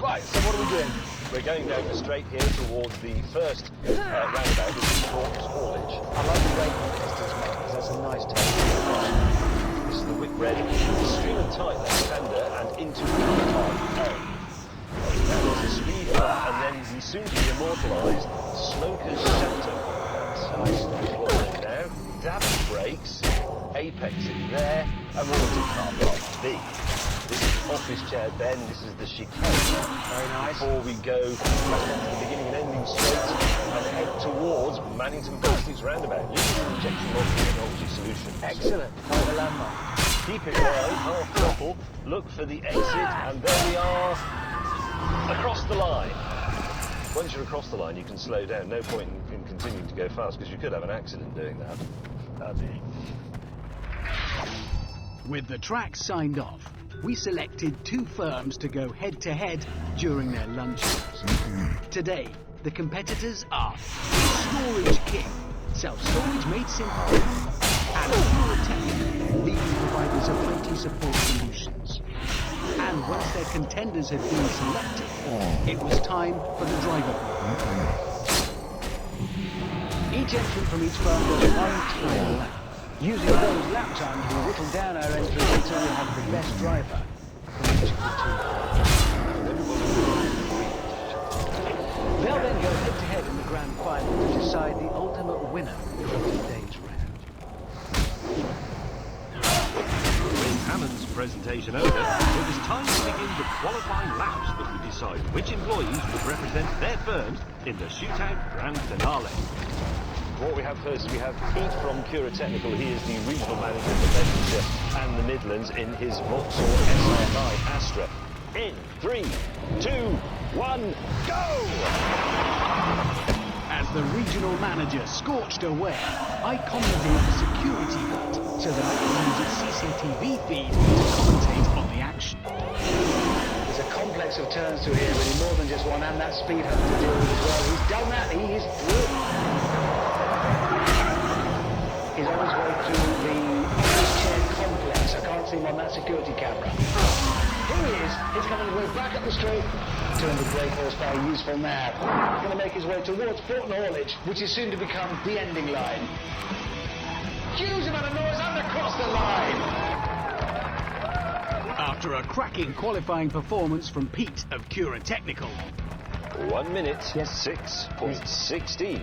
Right, so what are we doing? We're going down the straight here towards the first roundabout, which is Horton's Haulage. I like the way Customers make, because that's a nice touch. This is the whip red, extremely tight left-hander, and into the car A. Now there's a speed bump, and then the soon-to-be immortalised Smoker's Scepter. Nice now. Dabbing brakes, apex in there, and we're into car block B. This is office chair bend, this is the chicane. Very nice. Before we go back into the beginning and ending straight and head towards Mannington Plastics roundabout using the injection molding technology solution. Excellent. Quite a landmark. Keep it wide, half throttle, look for the exit, and there we are. Across the line. Once you're across the line, you can slow down. No point in continuing to go fast, because you could have an accident doing that. That'd be... With the track signed off, we selected two firms to go head-to-head during their lunch hours. Today, the competitors are Storage King, self-storage made simple, and Pure Technical, leading providers of IT support solutions. And once their contenders had been selected, it was time for the driver pool. Each entrant from each firm does one time lap. Using those lap times, we whittle down our entrants until we have the best driver from each of the two. They'll then go head-to-head in the grand final to decide the ultimate winner of today's round. With Hammond's presentation over, it was time to begin the qualifying laps that would decide which employees would represent their firms in the shootout grand finale. What we have first, we have Pete from Cura Technical. He is the regional manager for Bedfordshire and the Midlands in his Vauxhall SR9 Astra. In 3, 2, 1, go! As the regional manager scorched away, I commented the security bot so that I could use its CCTV feed to commentate on the action. There's a complex of turns through here, really more than just one, and that speed hump to deal with as well. He's done that, he is through. He's on his way through the office chair complex. I can't see him on that security camera. Here he is. He's coming his way back up the straight. 200 brake horsepower, useful nav. He's going to make his way towards Horton Haulage, which is soon to become the ending line. Huge amount of noise and across the line. After a cracking qualifying performance from Pete of Cura Technical, 1 minute, 6.16.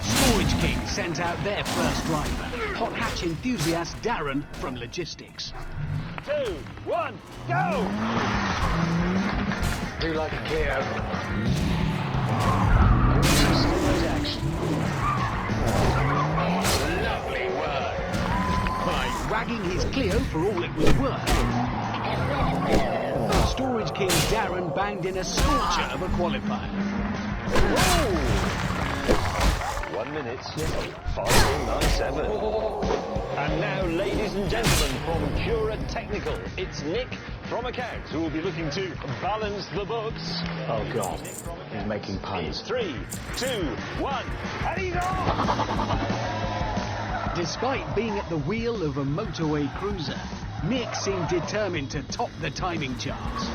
Storage King sent out their first driver, hot hatch enthusiast Darren from Logistics. 2, 1, go! Do like a Clio. Lovely work. By ragging his Clio for all it was worth, Storage King Darren banged in a scorcher of a qualifier. 1 minute, 5.97. And now, ladies and gentlemen, from Cura Technical, it's Nick from Accounts who will be looking to balance the books. Oh, God. He's making puns. 3, 2, 1, and he's off! Despite being at the wheel of a motorway cruiser, Nick seemed determined to top the timing charts.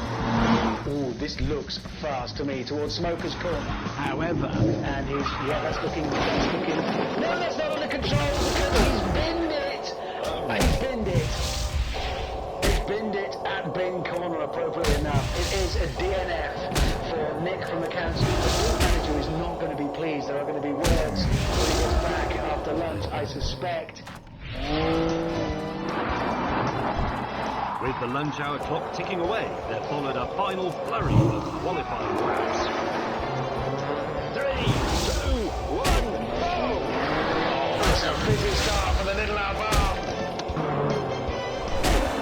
Oh, this looks fast to me, towards Smoker's Corner. However... And he's... Yeah, that's looking... No, that's not under control, because he's binned it! He's binned it. He's binned it at bin corner, appropriately enough. It is a DNF for Nick from the council. The group manager is not going to be pleased. There are going to be words when he gets back after lunch, I suspect. With the lunch hour clock ticking away, there followed a final flurry of qualifying laps. 3, 2, 1, go! It's a busy start for the little Albar.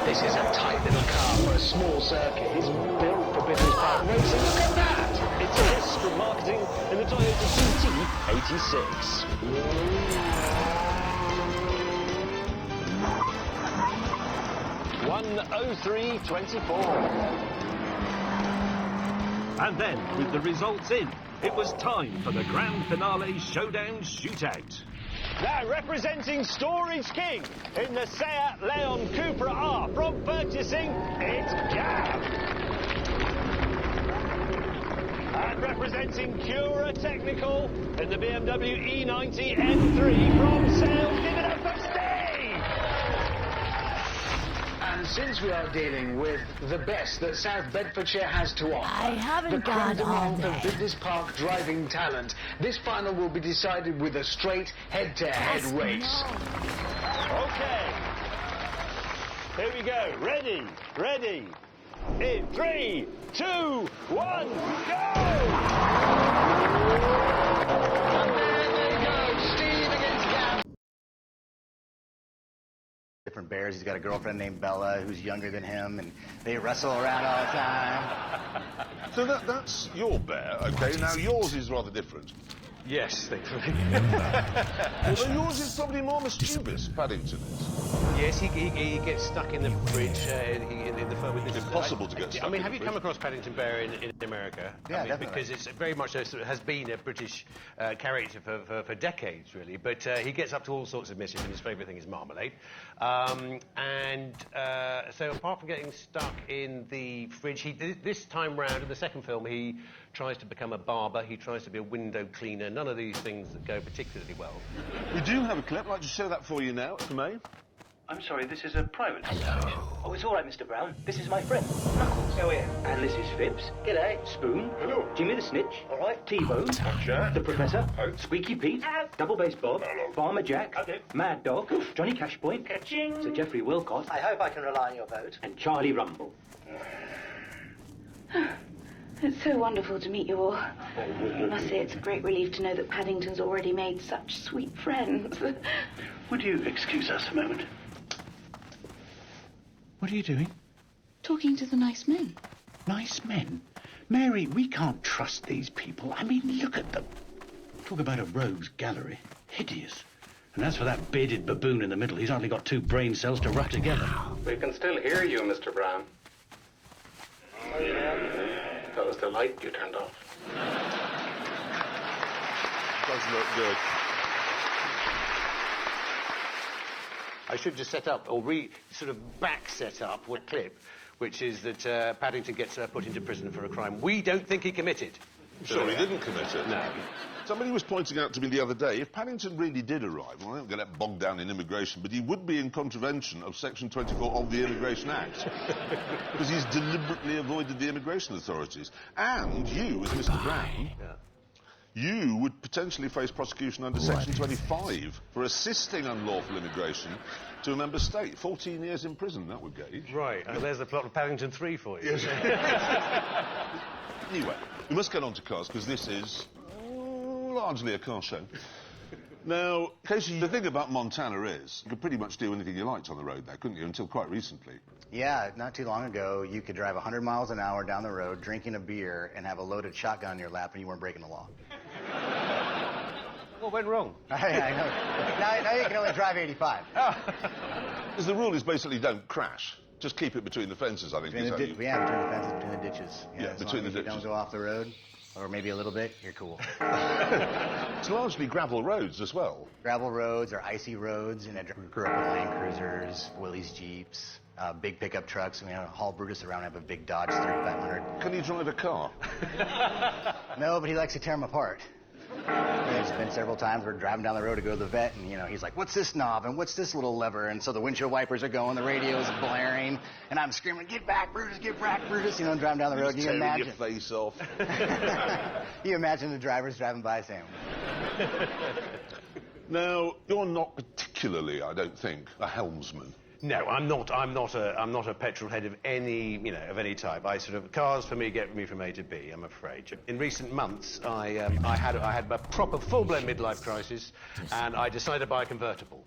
This is a tight little car for a small circuit. It's built for business park racing. Look at that! It's a hiss from marketing in the Toyota GT86. 1:03.24. And then, with the results in, it was time for the grand finale showdown shootout. Now, representing Storage King in the Seat Leon Cupra R from purchasing, it's Gav. And representing Cura Technical in the BMW E90 M3 from sales, give it up for Steve! And since we are dealing with the best that South Bedfordshire has to offer, I haven't the got all creme de day. menthe of business park driving talent, this final will be decided with a straight head-to-head race. Okay. Here we go. Ready, ready. In 3, 2, 1, go! Different bears. He's got a girlfriend named Bella who's younger than him, and they wrestle around all the time. So that's your bear, okay? Now yours is rather different. Yes, thankfully. Although yours is probably more mischievous, Paddington is. Yes, he gets stuck in the bridge in the firm. It's impossible to get stuck. I mean, in have the you come bridge. across Paddington Bear in America? Yeah, I mean, definitely. because it's very much has been a British character for decades, really. But he gets up to all sorts of mischief, and his favourite thing is marmalade. So apart from getting stuck in the fridge, this time round in the second film, he tries to become a barber. He tries to be a window cleaner. None of these things that go particularly well. We do have a clip. I'd like to show that for you now, if I may. I'm sorry, this is a private situation. Oh, it's all right, Mr. Brown. This is my friend, Knuckles. Oh, yeah. And this is Phipps. G'day. Spoon. Hello. Jimmy the Snitch. All right. T-Bone. Gotcha. The Professor. Oh. Squeaky Pete. Double Bass Bob. Hello. Farmer Jack. Okay. Mad Dog. Johnny Cashpoint. Catching. Sir Geoffrey Wilcott. I hope I can rely on your vote. And Charlie Rumble. It's so wonderful to meet you all. I must say it's a great relief to know that Paddington's already made such sweet friends. Would you excuse us a moment? What are you doing? Talking to the nice men. Nice men? Mary, we can't trust these people. I mean, look at them. Talk about a rogues gallery. Hideous. And as for that bearded baboon in the middle, he's only got 2 brain cells to rub together. We can still hear you, Mr. Brown. Oh, yeah. That was the light you turned off. Does look good. I should just set up, or sort of back set up, a clip, which is that Paddington gets put into prison for a crime we don't think he committed. Sure, he didn't commit it. No. Somebody was pointing out to me the other day, if Paddington really did arrive, well, I don't get bogged down in immigration, but he would be in contravention of Section 24 of the Immigration Act. Because he's deliberately avoided the immigration authorities. And you, as Mr. Brown, you would potentially face prosecution under Section 25 for assisting unlawful immigration to a member state. 14 years in prison, that would get you. Right, and there's the plot of Paddington 3 for you. Anyway, we must get on to cars, because this is largely a car show. Now, Casey, the thing about Montana is you could pretty much do anything you liked on the road there, couldn't you, until quite recently? Yeah, not too long ago, you could drive 100 miles an hour down the road, drinking a beer, and have a loaded shotgun in your lap, and you weren't breaking the law. What went wrong? I know. Now you can only drive 85. Because the rule is basically don't crash. Just keep it between the fences, I think. Between the fences, between the ditches. Yeah, between the ditches. If you don't go off the road, or maybe a little bit, you're cool. It's largely gravel roads as well. Gravel roads or icy roads, and I grew up with Land Cruisers, Willys Jeeps, big pickup trucks. I mean, I haul Brutus around. I have a big Dodge 3500. Can you drive a car? No, but he likes to tear them apart. There's been several times we're driving down the road to go to the vet, and, you know, he's like, what's this knob, and what's this little lever? And so the windshield wipers are going, the radio's blaring, and I'm screaming, get back, Brutus, you know, driving down the road. You're You imagine your face off. You imagine the drivers driving by saying... Now, you're not particularly, I don't think, a helmsman. No, I'm not a petrol head of any, you know, of any type. Cars for me get me from A to B, I'm afraid. In recent months, I had a proper full-blown midlife crisis, and I decided to buy a convertible.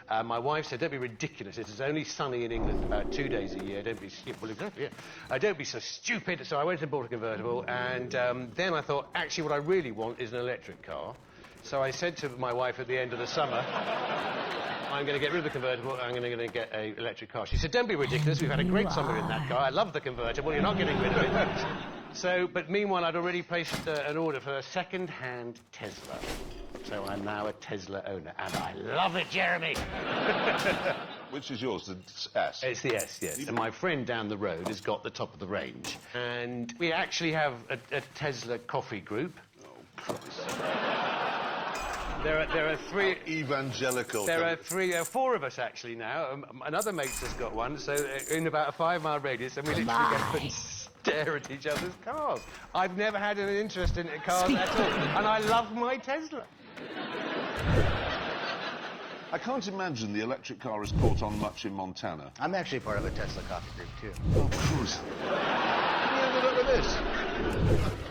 My wife said, don't be ridiculous, it is only sunny in England about 2 days a year, don't be so stupid. So I went and bought a convertible, and then I thought, actually what I really want is an electric car. So I said to my wife at the end of the summer, I'm going to get rid of the convertible, I'm going to get an electric car. She said, don't be ridiculous, we've had a great summer in that car, I love the convertible, you're not getting rid of it. So, but meanwhile, I'd already placed an order for a second-hand Tesla. So I'm now a Tesla owner, and I love it, Jeremy! Which is yours, the S? It's the S, yes. And my friend down the road has got the top of the range. And we actually have a Tesla coffee group. Oh, Christ. There are three... Evangelical. There are four of us, actually, now. Another mate's just got one, so in about a 5-mile radius, and we literally go and stare at each other's cars. I've never had an interest in cars at all, and I love my Tesla. I can't imagine the electric car has caught on much in Montana. I'm actually part of a Tesla coffee group, too. Oh, Christ. Can you have a look at this?